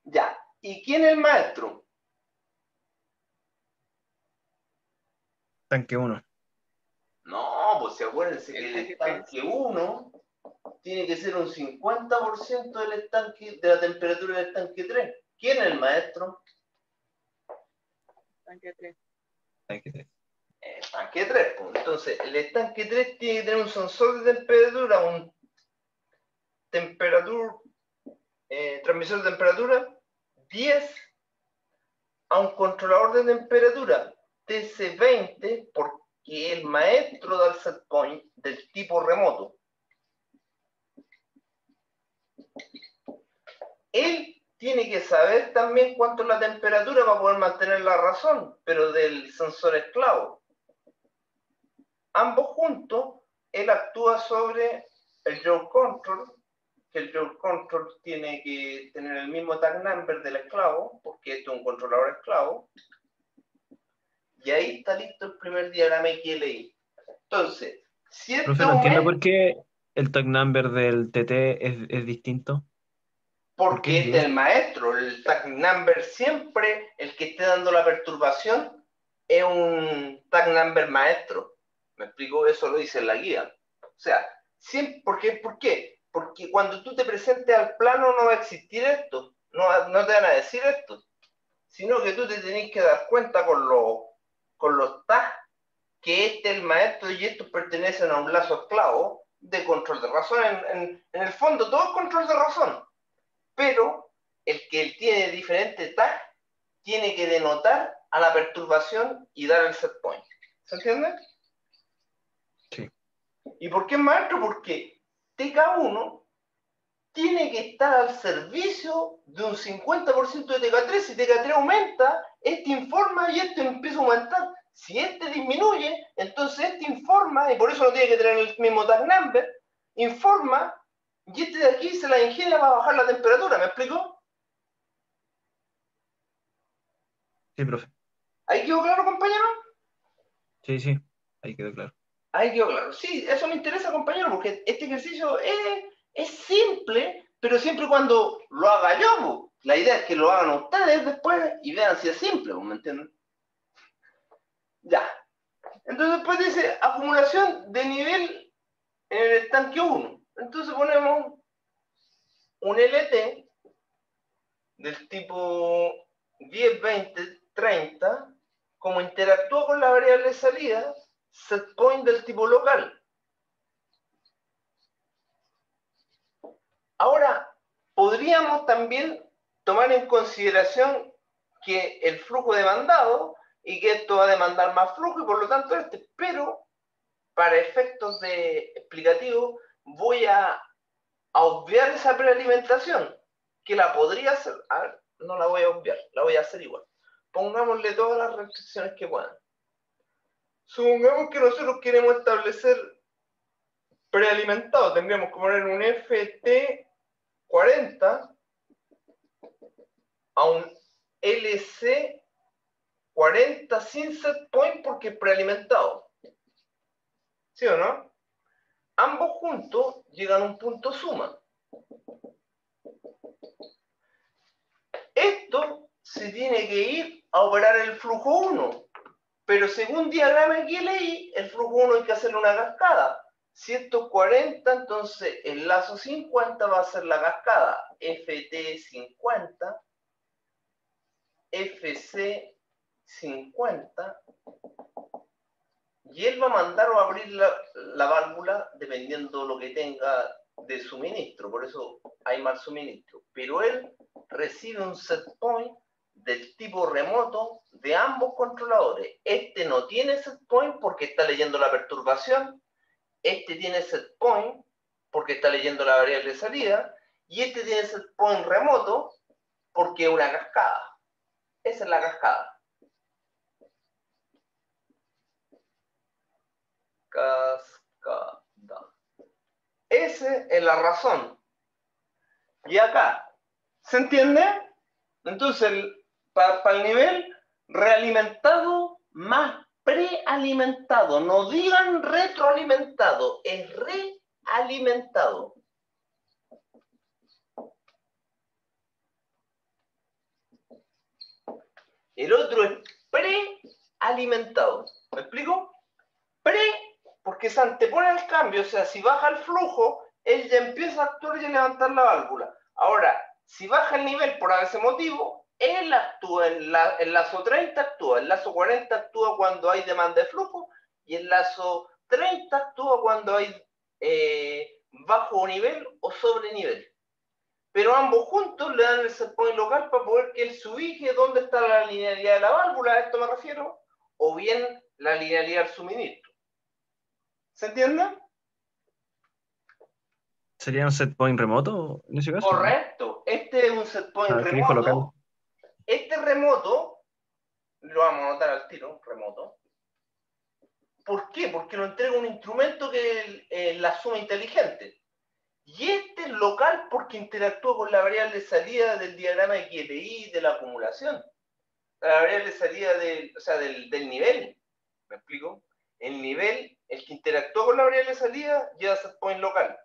[SPEAKER 1] Ya. ¿Y quién es el maestro?
[SPEAKER 3] Tanque 1.
[SPEAKER 1] No, pues si acuérdense que
[SPEAKER 7] El
[SPEAKER 1] el
[SPEAKER 7] tanque
[SPEAKER 1] estanque 1 tiene que ser un 50% del estanque, de la temperatura del estanque 3. ¿Quién es el maestro?
[SPEAKER 7] Tanque 3.
[SPEAKER 3] Tanque 3.
[SPEAKER 1] El estanque 3. Pues. Entonces, el estanque 3 tiene que tener un sensor de temperatura, un transmisor de temperatura 10 a un controlador de temperatura TC20, porque el maestro da el set point del tipo remoto. Él tiene que saber también cuánto es la temperatura para poder mantener la razón, pero del sensor esclavo. Ambos juntos, él actúa sobre el Joule Control, que el Joule Control tiene que tener el mismo tag number del esclavo, porque esto es un controlador esclavo. Y ahí está listo el primer diagrama XLI. Entonces, si este
[SPEAKER 3] Profe, no entiendo
[SPEAKER 1] aumenta,
[SPEAKER 3] por qué el tag number del TT es distinto. ¿Por qué
[SPEAKER 1] porque
[SPEAKER 3] es
[SPEAKER 1] este es
[SPEAKER 3] 10?
[SPEAKER 1] el maestro, el tag number siempre, el que esté dando la perturbación, es un tag number maestro. ¿Me explico? Eso lo dice en la guía. O sea, siempre, ¿por qué? Porque cuando tú te presentes al plano no va a existir esto, no te van a decir esto, sino que tú te tenés que dar cuenta con los tags que este es el maestro y estos pertenecen a un lazo esclavo de control de razón. En el fondo todo es control de razón, pero el que él tiene diferente tag tiene que denotar a la perturbación y dar el set point. ¿Se entiende?
[SPEAKER 3] Sí.
[SPEAKER 1] ¿Y por qué es maestro? Porque TK1 tiene que estar al servicio de un 50% de TK3. Si TK3 aumenta, este informa y este empieza a aumentar. Si este disminuye, entonces este informa, y por eso no tiene que tener el mismo tag number, informa, y este de aquí se la ingenia para bajar la temperatura. ¿Me explico?
[SPEAKER 3] Sí, profe.
[SPEAKER 1] ¿Ahí quedó claro, compañero?
[SPEAKER 3] Sí, ahí quedó claro.
[SPEAKER 1] Ahí quedó claro. Sí, eso me interesa, compañero, porque este ejercicio es simple, pero siempre y cuando lo haga yo. La idea es que lo hagan ustedes después y vean si es simple, ¿me entienden? Ya. Entonces después dice acumulación de nivel en el estanque 1. Entonces ponemos un LT del tipo 10, 20, 30, como interactúa con la variable de salida, set point del tipo local. Ahora, podríamos también tomar en consideración que el flujo demandado y que esto va a demandar más flujo y por lo tanto pero para efectos explicativos voy a obviar esa prealimentación, que la podría hacer. A ver, no la voy a obviar, la voy a hacer igual. Pongámosle todas las restricciones que puedan. Supongamos que nosotros queremos establecer prealimentado, tendríamos que poner un FT40 a un LC40 sin set point porque es prealimentado. ¿Sí o no? Ambos juntos llegan a un punto suma. Esto se tiene que ir a operar el flujo 1, pero según diagrama que leí, el flujo 1 hay que hacerle una cascada. Si esto es 40, entonces el lazo 50 va a ser la cascada FT50, FC50, y él va a mandar o abrir la válvula dependiendo lo que tenga de suministro, por eso hay mal suministro. Pero él recibe un set point del tipo remoto de ambos controladores. Este no tiene set point porque está leyendo la perturbación, este tiene set point porque está leyendo la variable de salida, y este tiene set point remoto porque es una cascada. Esa es la cascada. Cascada. Esa es la razón. Y acá, ¿se entiende? Entonces, para el nivel realimentado más prealimentado. No digan retroalimentado, es realimentado. El otro es prealimentado. ¿Me explico? Porque se antepone al cambio, o sea, si baja el flujo, él ya empieza a actuar y a levantar la válvula. Ahora, si baja el nivel por ese motivo, él actúa, el lazo 30 actúa, el lazo 40 actúa cuando hay demanda de flujo, y el lazo 30 actúa cuando hay bajo nivel o sobre nivel. Pero ambos juntos le dan el set point local para poder que él se ubique dónde está la linealidad de la válvula, a esto me refiero, o bien la linealidad del suministro. ¿Se entiende?
[SPEAKER 3] ¿Sería un set point remoto en ese caso?
[SPEAKER 1] Correcto. Este es un set point
[SPEAKER 3] que dijo local.
[SPEAKER 1] remoto. Este remoto, lo vamos a anotar al tiro, remoto. ¿Por qué? Porque lo entrega un instrumento que es la suma inteligente. Y este es local porque interactúa con la variable de salida del diagrama de QLI de la acumulación. La variable de salida del nivel. ¿Me explico? El nivel, el que interactúa con la variable de salida, lleva set point local.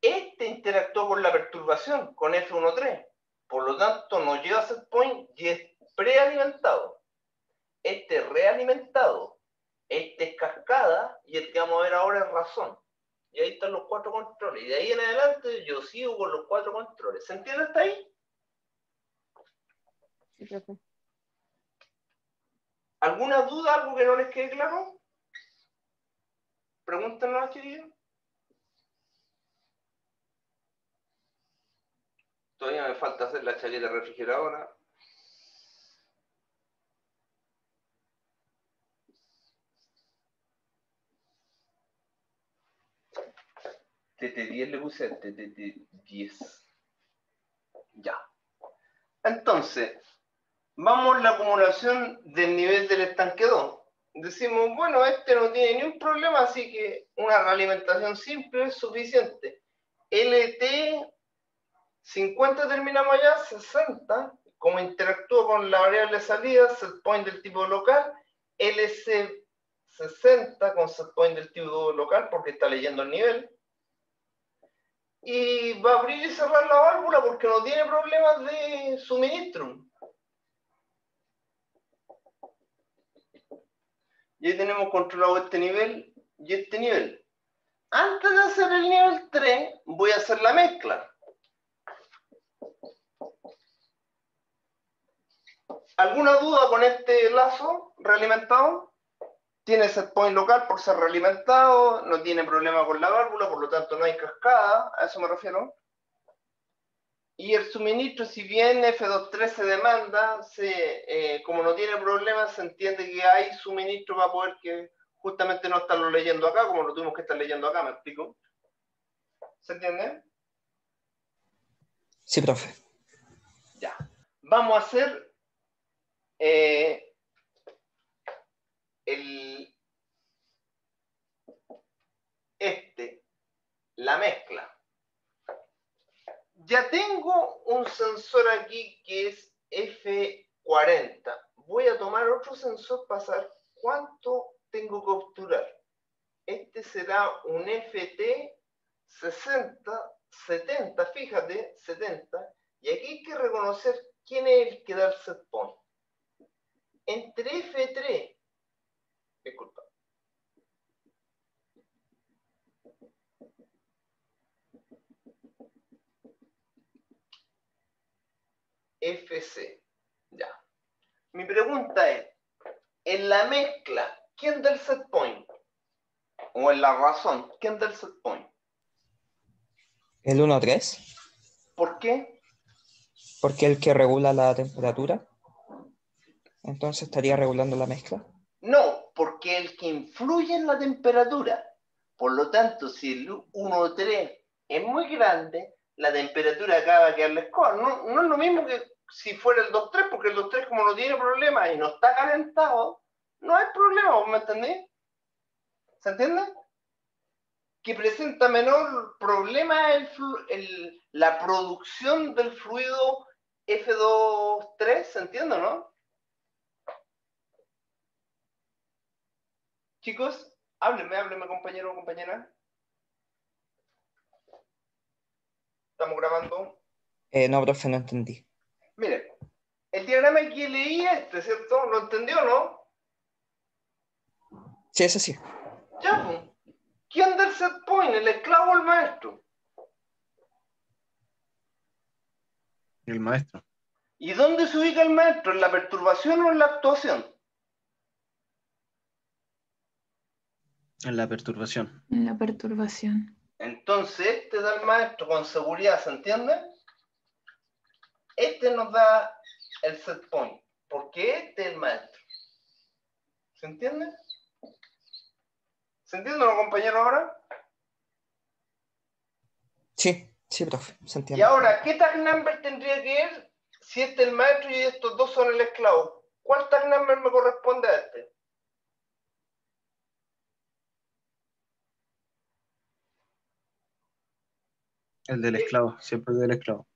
[SPEAKER 1] Este interactuó con la perturbación, con F13. Por lo tanto, no lleva set point y es prealimentado. Este es realimentado. Este es cascada y el que vamos a ver ahora es razón. Y ahí están los 4 controles. Y de ahí en adelante yo sigo con los 4 controles. ¿Se entiende hasta ahí?
[SPEAKER 5] Sí, profe.
[SPEAKER 1] ¿Alguna duda, algo que no les quede claro? Pregúntenos, queridos. Todavía me falta hacer la chaqueta refrigeradora. TT10 le puse al TT10. Ya. Entonces, vamos a la acumulación del nivel del estanque 2. Decimos, bueno, este no tiene ni un problema, así que una realimentación simple es suficiente. LT 50 terminamos allá, 60, como interactúa con la variable salida, set point del tipo local, LC 60 con set point del tipo local, porque está leyendo el nivel. Y va a abrir y cerrar la válvula porque no tiene problemas de suministro. Y ahí tenemos controlado este nivel y este nivel. Antes de hacer el nivel 3, voy a hacer la mezcla. ¿Alguna duda con este lazo realimentado? Tiene set point local por ser realimentado, no tiene problema con la válvula, por lo tanto no hay cascada, a eso me refiero. Y el suministro, si bien F23 se demanda, como no tiene problema, se entiende que hay suministro para poder que justamente no estarlo leyendo acá, como lo tuvimos que estar leyendo acá, ¿me explico? ¿Se entiende?
[SPEAKER 6] Sí, profe.
[SPEAKER 1] Ya. Vamos a hacer la mezcla. Ya tengo un sensor aquí que es F40. Voy a tomar otro sensor para saber cuánto tengo que obturar. Este será un FT 60, 70, fíjate, 70. Y aquí hay que reconocer quién es el que da el set point. Entre F3, disculpa, FC. Ya. Mi pregunta es, en la mezcla, ¿quién da el set point? O en la razón, ¿quién da el set point?
[SPEAKER 6] El 1-3,
[SPEAKER 1] ¿Por qué?
[SPEAKER 6] porque el que regula la temperatura, entonces estaría regulando la mezcla.
[SPEAKER 1] No, porque el que influye en la temperatura. Por lo tanto, si el 1,3 es muy grande, la temperatura acá va a quedarle score. No es lo mismo que si fuera el 2.3, porque el 2.3 como no tiene problema y no está calentado, no hay problema, ¿me entendés? ¿Se entiende? Que presenta menor problema la producción del fluido F2.3, ¿se entiende, no? Chicos, háblenme, compañero o compañera. Estamos grabando.
[SPEAKER 6] No, profe, no entendí.
[SPEAKER 1] Mire, el diagrama que leí ¿cierto? ¿Lo entendió, no?
[SPEAKER 6] Sí, eso sí.
[SPEAKER 1] Ya, pues. ¿Quién del set point? ¿El esclavo o el maestro?
[SPEAKER 3] El maestro.
[SPEAKER 1] ¿Y dónde se ubica el maestro? ¿En la perturbación o en la actuación?
[SPEAKER 3] En la perturbación.
[SPEAKER 2] En la perturbación.
[SPEAKER 1] Entonces, este da el maestro con seguridad, ¿se entiende? Este nos da el set point, porque este es el maestro. ¿Se entiende? ¿Se entiende, no, compañero, ahora?
[SPEAKER 6] Sí, profe, se
[SPEAKER 1] Y
[SPEAKER 6] entiende.
[SPEAKER 1] ahora, ¿qué tag number tendría que ir si este es el maestro y estos dos son el esclavo? ¿Cuál tag number me corresponde a este?
[SPEAKER 3] El del esclavo, siempre el del esclavo.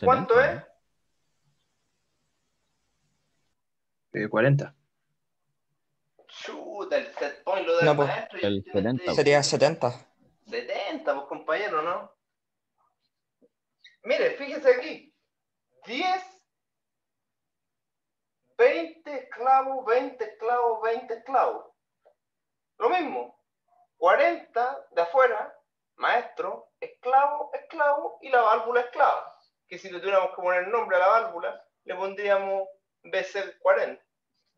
[SPEAKER 1] ¿Cuánto
[SPEAKER 4] 70,
[SPEAKER 1] es?
[SPEAKER 3] 40.
[SPEAKER 1] Chuta, el set point lo da
[SPEAKER 6] No,
[SPEAKER 1] el
[SPEAKER 6] pues,
[SPEAKER 1] maestro y
[SPEAKER 4] el
[SPEAKER 1] el tiene
[SPEAKER 4] 70.
[SPEAKER 6] sería 70.
[SPEAKER 1] 70, pues compañero, ¿no? Mire, fíjese aquí. 10, 20 esclavos, 20 esclavos, 20 esclavos. Lo mismo. 40 de afuera, maestro, esclavo, esclavo y la válvula esclava. Que si le tuviéramos que poner nombre a la válvula, le pondríamos BC40,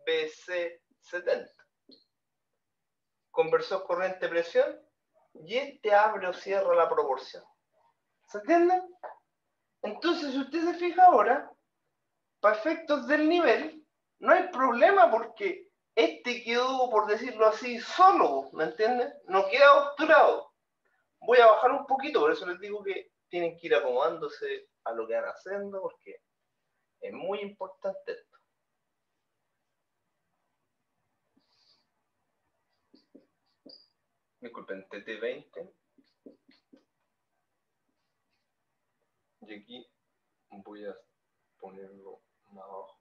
[SPEAKER 1] BC70. Conversor corriente presión y este abre o cierra la proporción. ¿Se entiende? Entonces, si usted se fija ahora, para efectos del nivel, no hay problema porque este quedó, por decirlo así, solo, ¿me entiende? No queda obturado. Voy a bajar un poquito, por eso les digo que tienen que ir acomodándose a lo que van haciendo, porque es muy importante esto. Disculpen, TT20. Y aquí voy a ponerlo más abajo.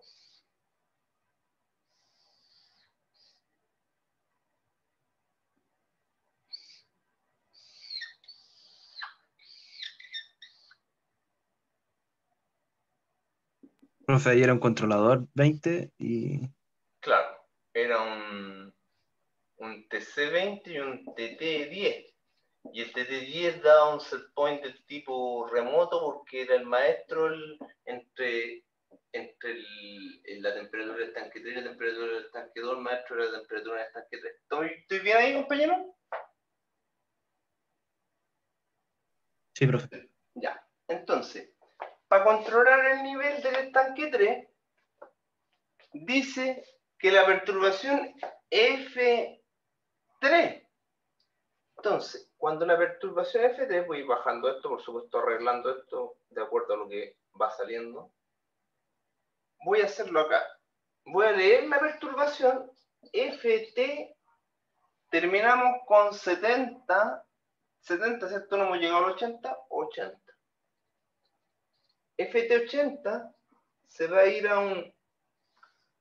[SPEAKER 3] Profe, ahí era un controlador 20 y
[SPEAKER 1] Claro, era un TC20 y un TT10. Y el TT10 daba un set point del tipo remoto porque era el maestro entre la temperatura del tanque 3 y la temperatura del tanque 2, el maestro era la temperatura del tanque 3. ¿Estoy bien ahí, compañero?
[SPEAKER 3] sí, profe.
[SPEAKER 1] Ya. Entonces, para controlar el nivel del estanque 3, dice que la perturbación F3. Entonces, cuando la perturbación F3, voy bajando esto, por supuesto arreglando esto de acuerdo a lo que va saliendo. Voy a hacerlo acá. Voy a leer la perturbación FT. Terminamos con 70. 70, ¿cierto? No hemos llegado al 80. 80. FT80 se va a ir a un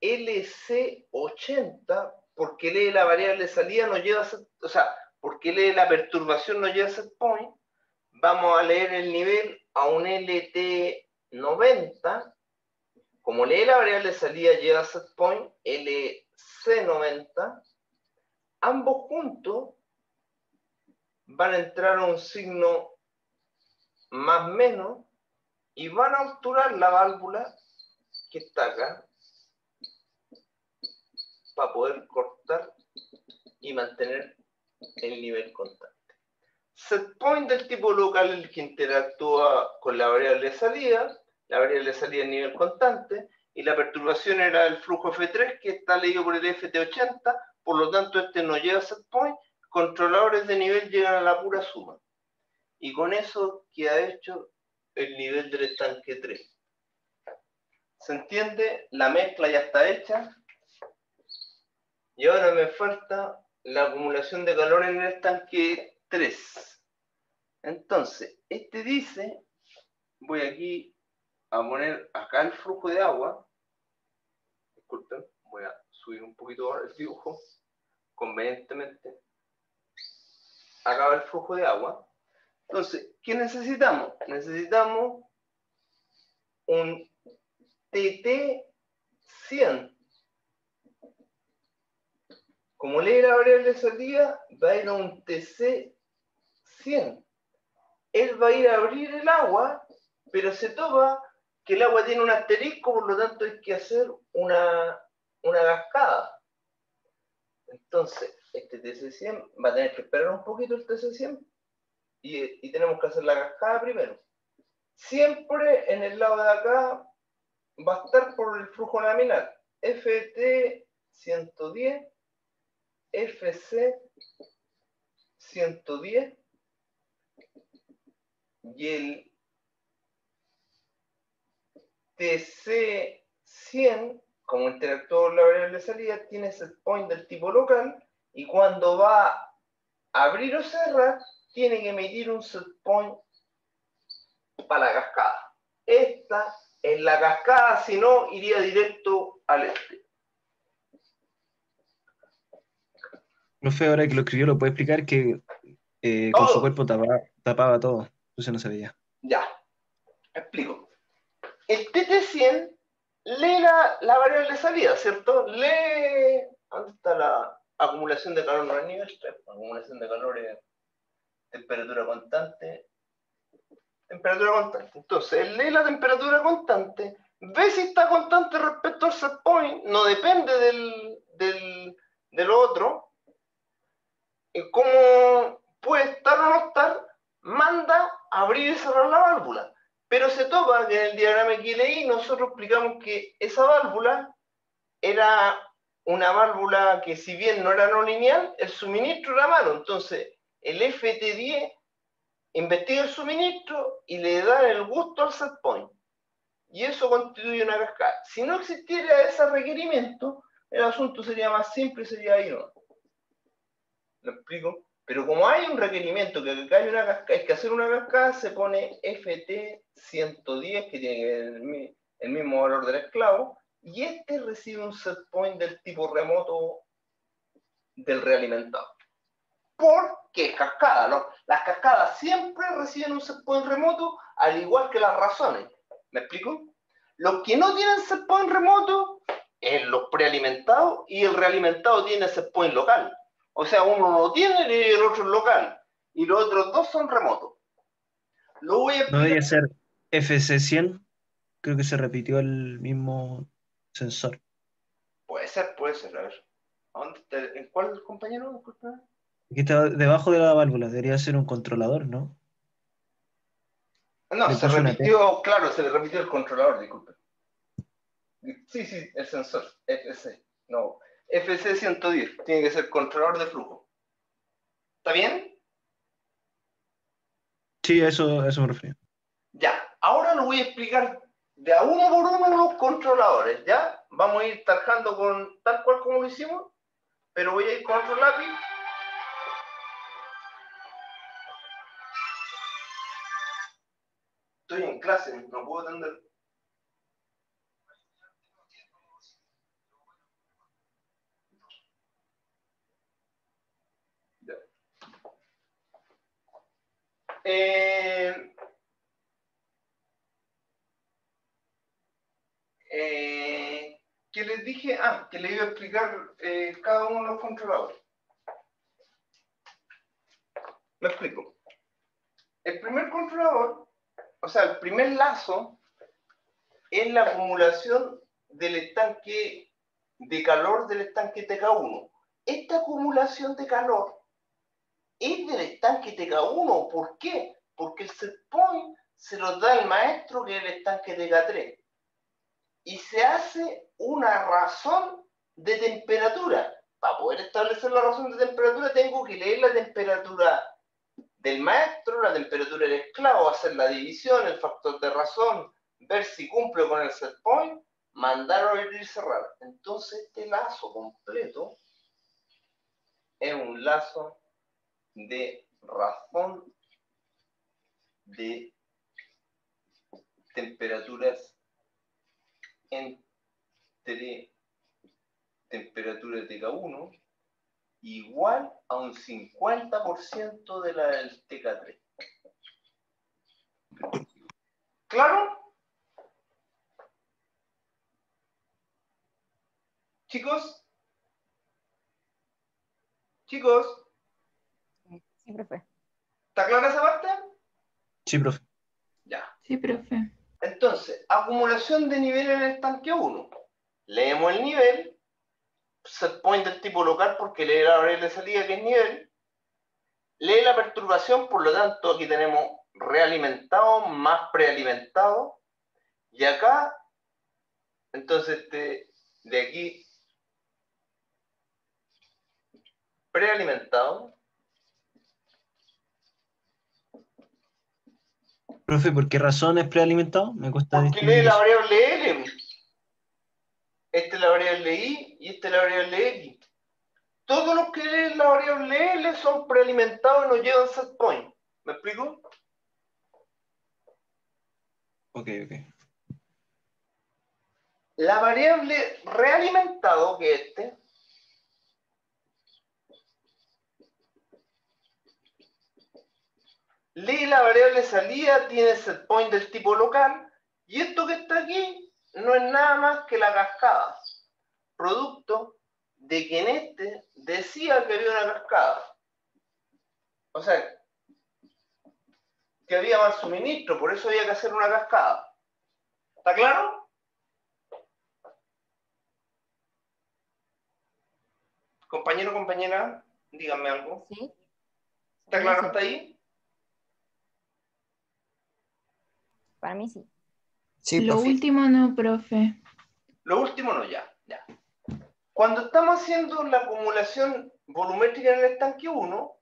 [SPEAKER 1] LC80 porque lee la variable salida, no lleva, o sea, porque lee la perturbación, no lleva set point. Vamos a leer el nivel a un LT90. Como lee la variable salida, lleva set point, LC90. Ambos juntos van a entrar a un signo más menos y van a obturar la válvula que está acá para poder cortar y mantener el nivel constante. Set point del tipo local el que interactúa con la variable de salida es nivel constante, y la perturbación era el flujo F3 que está leído por el FT80, por lo tanto este no llega a set point, controladores de nivel llegan a la pura suma. Y con eso queda hecho el nivel del estanque 3. ¿Se entiende? La mezcla ya está hecha. Y ahora me falta la acumulación de calor en el estanque 3. Entonces, este dice, voy aquí a poner acá el flujo de agua. Disculpen, voy a subir un poquito ahora el dibujo, convenientemente. Acá va el flujo de agua. Entonces, ¿qué necesitamos? Necesitamos un TT 100. Como lee la variable de salida, va a ir a un TC 100. Él va a ir a abrir el agua, pero se topa que el agua tiene un asterisco, por lo tanto hay que hacer una cascada. Entonces, este TC100 va a tener que esperar un poquito el TC100 y tenemos que hacer la cascada primero. Siempre en el lado de acá va a estar por el flujo laminar. FT 110, FC 110 y el TC 100, como interactuador la variable de salida, tiene set point del tipo local y cuando va a abrir o cerrar, tiene que emitir un set point para la cascada. Esta es la cascada, si no, iría directo al este.
[SPEAKER 3] Profe, ahora que lo escribió, ¿lo puede explicar que con su cuerpo tapaba todo? Entonces no se veía.
[SPEAKER 1] Ya, explico. El TT100 lee la variable de salida, ¿cierto? Lee... ¿Dónde está la acumulación de calor? No es nivel 3. Acumulación de calor es temperatura constante. Temperatura constante. Entonces, él lee la temperatura constante, ve si está constante respecto al set point, no depende del otro. Y como puede estar o no estar, manda a abrir y cerrar la válvula. Pero se topa que en el diagrama que leí nosotros explicamos que esa válvula era una válvula que, si bien no era no lineal, el suministro era malo. Entonces, el FT10 investiga el suministro y le da el gusto al set point. Y eso constituye una cascada. Si no existiera ese requerimiento, el asunto sería más simple y sería ahí, ¿no? ¿Lo explico? Pero como hay un requerimiento que acá hay una cascada, hay que hacer una cascada, se pone FT110, que tiene el mismo valor del esclavo, y este recibe un set point del tipo remoto del realimentado. Porque es cascada, ¿no? Las cascadas siempre reciben un set point remoto, al igual que las razones. ¿Me explico? Los que no tienen set point remoto es los prealimentados, y el realimentado tiene set point local. O sea, uno no tiene y el otro es local. Y los otros dos son remotos. Lo voy a explicar.
[SPEAKER 3] ¿No debería ser FC100? Creo que se repitió el mismo sensor.
[SPEAKER 1] Puede ser, a ver. ¿En cuál, compañero? Disculpa.
[SPEAKER 3] Aquí está debajo de la válvula, debería ser un controlador, ¿no?
[SPEAKER 1] No,
[SPEAKER 3] Le
[SPEAKER 1] se
[SPEAKER 3] puso una
[SPEAKER 1] repitió, claro, se le repitió el controlador, disculpe. Sí, el sensor, FC. No, FC110, tiene que ser controlador de flujo. ¿Está bien?
[SPEAKER 3] Sí, eso me refiero.
[SPEAKER 1] Ya, ahora lo voy a explicar de a uno por uno los controladores, ¿ya? Vamos a ir trabajando con tal cual como lo hicimos, pero voy a ir con otro lápiz. Estoy en clase, no puedo atender. Ya. ¿Qué les dije? Que les iba a explicar cada uno de los controladores. Me explico. El primer controlador, o sea, el primer lazo, es la acumulación del estanque de calor del estanque TK1. Esta acumulación de calor es del estanque TK1. ¿Por qué? Porque el set point se lo da el maestro, que es el estanque TK3. Y se hace una razón de temperatura. Para poder establecer la razón de temperatura tengo que leer la temperatura del maestro, la temperatura del esclavo, hacer la división, el factor de razón, ver si cumple con el set point, mandar a abrir y cerrar. Entonces este lazo completo es un lazo de razón de temperaturas entre temperaturas de K1 igual a un 50% de la del TK3. ¿Claro? ¿Chicos? ¿Chicos?
[SPEAKER 5] Sí, profe.
[SPEAKER 1] ¿Está clara esa parte?
[SPEAKER 3] Sí, profe.
[SPEAKER 1] Ya.
[SPEAKER 2] Sí, profe.
[SPEAKER 1] Entonces, acumulación de nivel en el estanque 1. Leemos el nivel, set point del tipo local porque lee la variable de salida que es nivel, lee la perturbación, por lo tanto aquí tenemos realimentado más prealimentado, y acá, entonces de aquí prealimentado.
[SPEAKER 3] Profe, ¿por qué razón es prealimentado? Me cuesta
[SPEAKER 1] Porque lee
[SPEAKER 3] distinguir
[SPEAKER 1] la
[SPEAKER 3] eso.
[SPEAKER 1] variable L. Esta es la variable I y esta es la variable X. Todos los que leen la variable L son prealimentados y no llevan set point. ¿Me explico?
[SPEAKER 3] Ok.
[SPEAKER 1] La variable realimentado, que es lee la variable salida, tiene set point del tipo local, y esto que está aquí no es nada más que la cascada, producto de que en este decía que había una cascada. O sea, que había más suministro, por eso había que hacer una cascada. ¿Está claro? Compañero, compañera, díganme algo.
[SPEAKER 5] Sí.
[SPEAKER 1] ¿Está
[SPEAKER 5] Para mí
[SPEAKER 1] claro
[SPEAKER 5] sí.
[SPEAKER 1] hasta ahí?
[SPEAKER 5] Para mí sí.
[SPEAKER 6] Sí,
[SPEAKER 2] Lo
[SPEAKER 6] profe.
[SPEAKER 2] último no, profe.
[SPEAKER 1] Lo último no, ya. Cuando estamos haciendo la acumulación volumétrica en el estanque 1,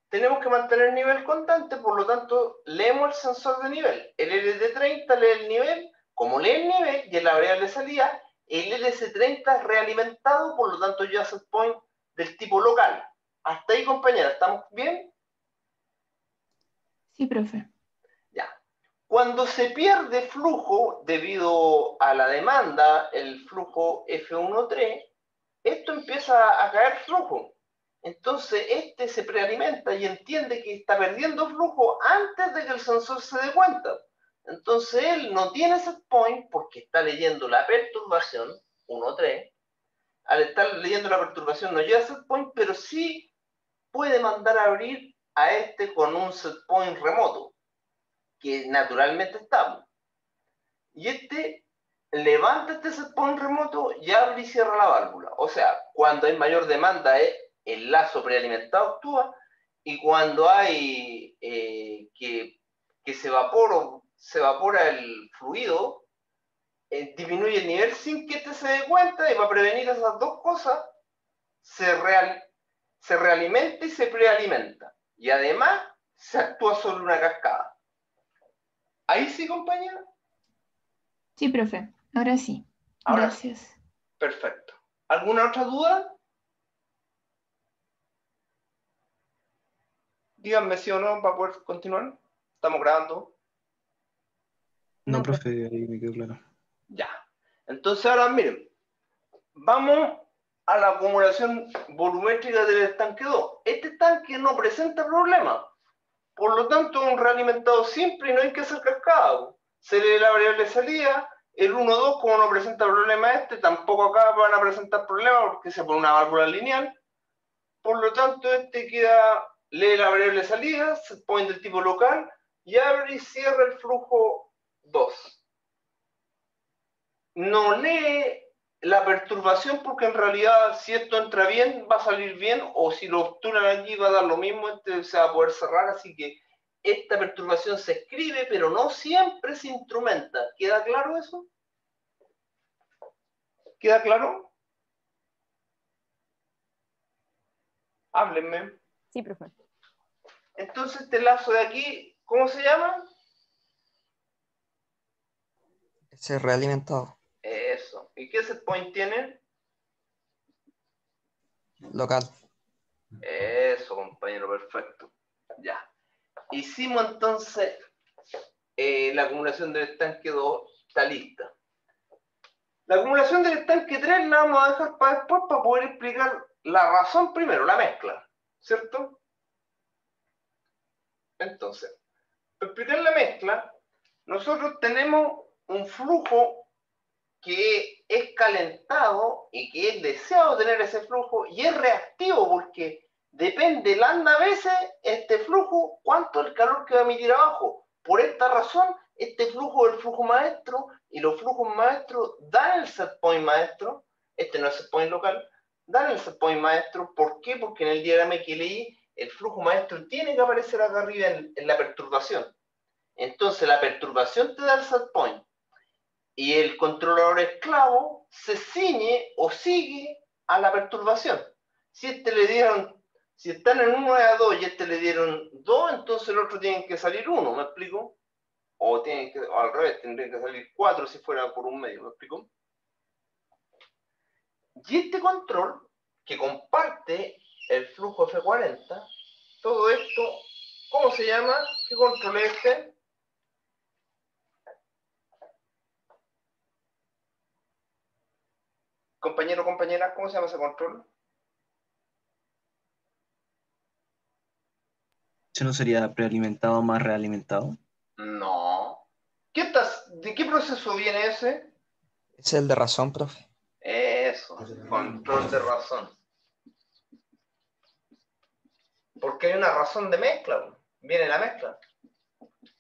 [SPEAKER 1] tenemos que mantener el nivel constante, por lo tanto, leemos el sensor de nivel. El LT30 lee el nivel, como lee el nivel y en la variable de salida, el LC30 es realimentado, por lo tanto, ya set point del tipo local. Hasta ahí, compañera, ¿estamos bien?
[SPEAKER 2] Sí, profe.
[SPEAKER 1] Ya. Cuando se pierde flujo debido a la demanda, el flujo F13, esto empieza a caer flujo. Entonces, este se prealimenta y entiende que está perdiendo flujo antes de que el sensor se dé cuenta. Entonces, él no tiene set point porque está leyendo la perturbación, 1.3. Al estar leyendo la perturbación no llega a set point, pero sí puede mandar a abrir a este con un set point remoto, que naturalmente estamos. Y este levanta este set point remoto y abre y cierra la válvula. O sea, cuando hay mayor demanda, el lazo prealimentado actúa, y cuando hay que se evapora el fluido, disminuye el nivel sin que este se dé cuenta, y para prevenir esas dos cosas, se realimenta y se prealimenta. Y además, se actúa sobre una cascada. ¿Ahí sí, compañera?
[SPEAKER 2] Sí, profe. Ahora sí.
[SPEAKER 1] Ahora sí.
[SPEAKER 2] Gracias.
[SPEAKER 1] Perfecto. ¿Alguna otra duda? Díganme sí o no para poder continuar. Estamos grabando.
[SPEAKER 3] No,
[SPEAKER 5] No,
[SPEAKER 3] profe, ahí me quedó claro.
[SPEAKER 1] Ya. Entonces ahora miren, vamos a la acumulación volumétrica del estanque 2. Este estanque no presenta problemas. Por lo tanto, es un realimentado simple y no hay que hacer cascada. Se lee la variable de salida. El 1-2, como no presenta problema tampoco acá van a presentar problemas porque se pone una válvula lineal. Por lo tanto, lee la variable de salida, set point del tipo local, y abre y cierra el flujo 2. No lee la perturbación porque en realidad si esto entra bien va a salir bien, o si lo obturan aquí va a dar lo mismo, se va a poder cerrar, así que esta perturbación se escribe pero no siempre se instrumenta. ¿Queda claro eso? ¿Queda claro? Háblenme.
[SPEAKER 5] sí, profe.
[SPEAKER 1] Entonces este lazo de aquí, ¿cómo se llama?
[SPEAKER 6] Ese realimentado.
[SPEAKER 1] Eso. ¿Y qué set point tiene?
[SPEAKER 6] Local.
[SPEAKER 1] Eso, compañero, perfecto. Ya. Hicimos entonces la acumulación del estanque 2, está lista. La acumulación del estanque 3 la vamos a dejar para después para poder explicar la razón primero, la mezcla, ¿cierto? Entonces, para explicar la mezcla, nosotros tenemos un flujo que es calentado y que es deseado tener ese flujo y es reactivo porque depende lambda veces este flujo cuánto es el calor que va a emitir abajo. Por esta razón, este flujo es el flujo maestro y los flujos maestros dan el set point maestro, este no es set point local, dan el set point maestro. ¿Por qué? Porque en el diagrama que leí el flujo maestro tiene que aparecer acá arriba en la perturbación. Entonces la perturbación te da el set point. Y el controlador esclavo se ciñe o sigue a la perturbación. Si están en 1 a 2 y este le dieron 2, entonces el otro tiene que salir 1, ¿me explico? O al revés, tendrían que salir 4 si fuera por un medio, ¿me explico? Y este control, que comparte el flujo F40, todo esto, ¿cómo se llama? ¿Qué control es este? Compañero, compañera, ¿cómo se llama ese control?
[SPEAKER 3] ¿Eso no sería prealimentado más realimentado?
[SPEAKER 1] No. ¿De qué proceso viene ese?
[SPEAKER 6] Es el de razón, profe.
[SPEAKER 1] Eso, control de razón. Porque hay una razón de mezcla. Viene la mezcla.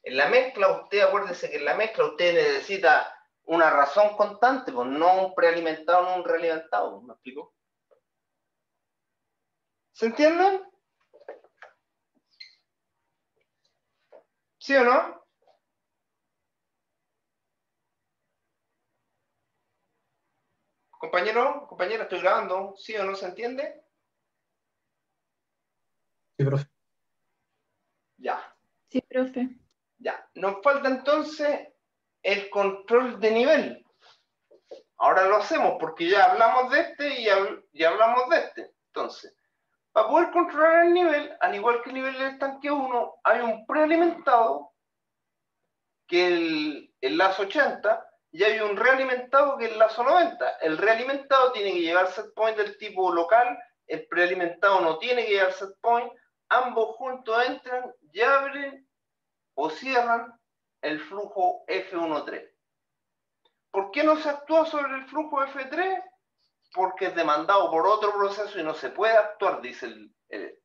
[SPEAKER 1] En la mezcla, acuérdese que en la mezcla usted necesita una razón constante, pues no un prealimentado, no un realimentado. ¿Me explico? ¿Se entienden? ¿Sí o no? Compañero, compañera, estoy grabando. ¿Sí o no se entiende?
[SPEAKER 3] Sí, profe.
[SPEAKER 1] Ya.
[SPEAKER 2] Sí, profe.
[SPEAKER 1] Ya. Nos falta entonces el control de nivel. Ahora lo hacemos porque ya hablamos de este y hablamos de este. Entonces, para poder controlar el nivel, al igual que el nivel del estanque 1, hay un prealimentado, que es el lazo 80, y hay un realimentado, que es el lazo 90. El realimentado tiene que llevar set point del tipo local, el prealimentado no tiene que llevar set point, ambos juntos entran y abren o cierran el flujo F13. ¿Por qué no se actúa sobre el flujo F3? Porque es demandado por otro proceso y no se puede actuar, dice el.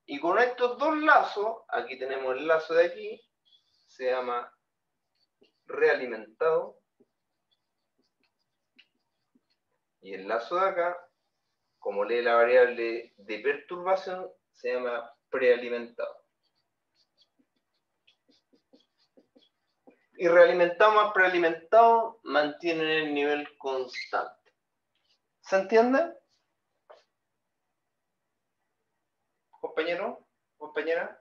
[SPEAKER 1] Y con estos dos lazos, aquí tenemos el lazo de aquí, se llama realimentado, y el lazo de acá, como lee la variable de perturbación, se llama prealimentado. Y realimentado más prealimentado mantienen el nivel constante. ¿Se entiende? Compañero, compañera.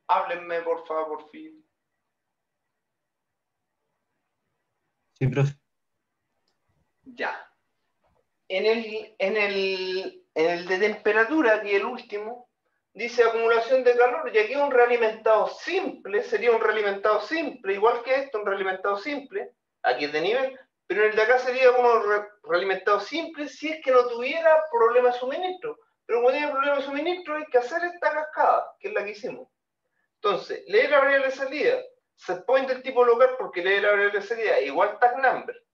[SPEAKER 1] Háblenme, por favor, por fin.
[SPEAKER 3] Sí, profe.
[SPEAKER 1] Ya. En el de temperatura, que es el último, dice acumulación de calor, y aquí un realimentado simple, sería un realimentado simple, igual que esto, un realimentado simple, aquí es de nivel, pero en el de acá sería uno realimentado simple si es que no tuviera problema de suministro. Pero como tiene problema de suministro, hay que hacer esta cascada, que es la que hicimos. Entonces, lee la variable de salida, set point del tipo local porque lee la variable de salida, igual tag number.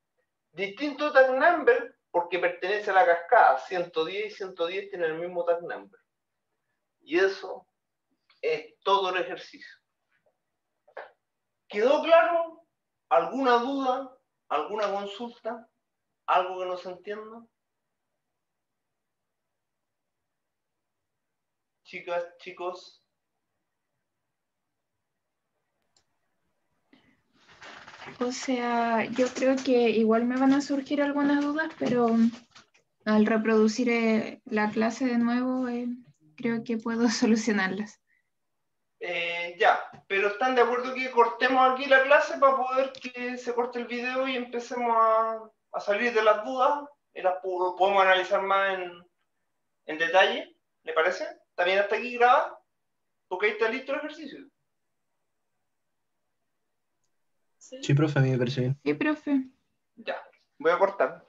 [SPEAKER 1] Distinto tag number porque pertenece a la cascada, 110 y 110 tienen el mismo tag number. Y eso es todo el ejercicio. ¿Quedó claro? ¿Alguna duda? ¿Alguna consulta? ¿Algo que no se entienda? Chicas, chicos.
[SPEAKER 2] O sea, yo creo que igual me van a surgir algunas dudas, pero al reproducir la clase de nuevo, creo que puedo solucionarlas.
[SPEAKER 1] Ya, pero ¿están de acuerdo que cortemos aquí la clase para poder que se corte el video y empecemos a salir de las dudas? Y las podemos analizar más en detalle, ¿le parece? ¿Está bien hasta aquí grabado? Porque ahí está listo el ejercicio.
[SPEAKER 3] Sí, profe, a mí me parece bien.
[SPEAKER 2] Sí, profe.
[SPEAKER 1] Ya, voy a cortar.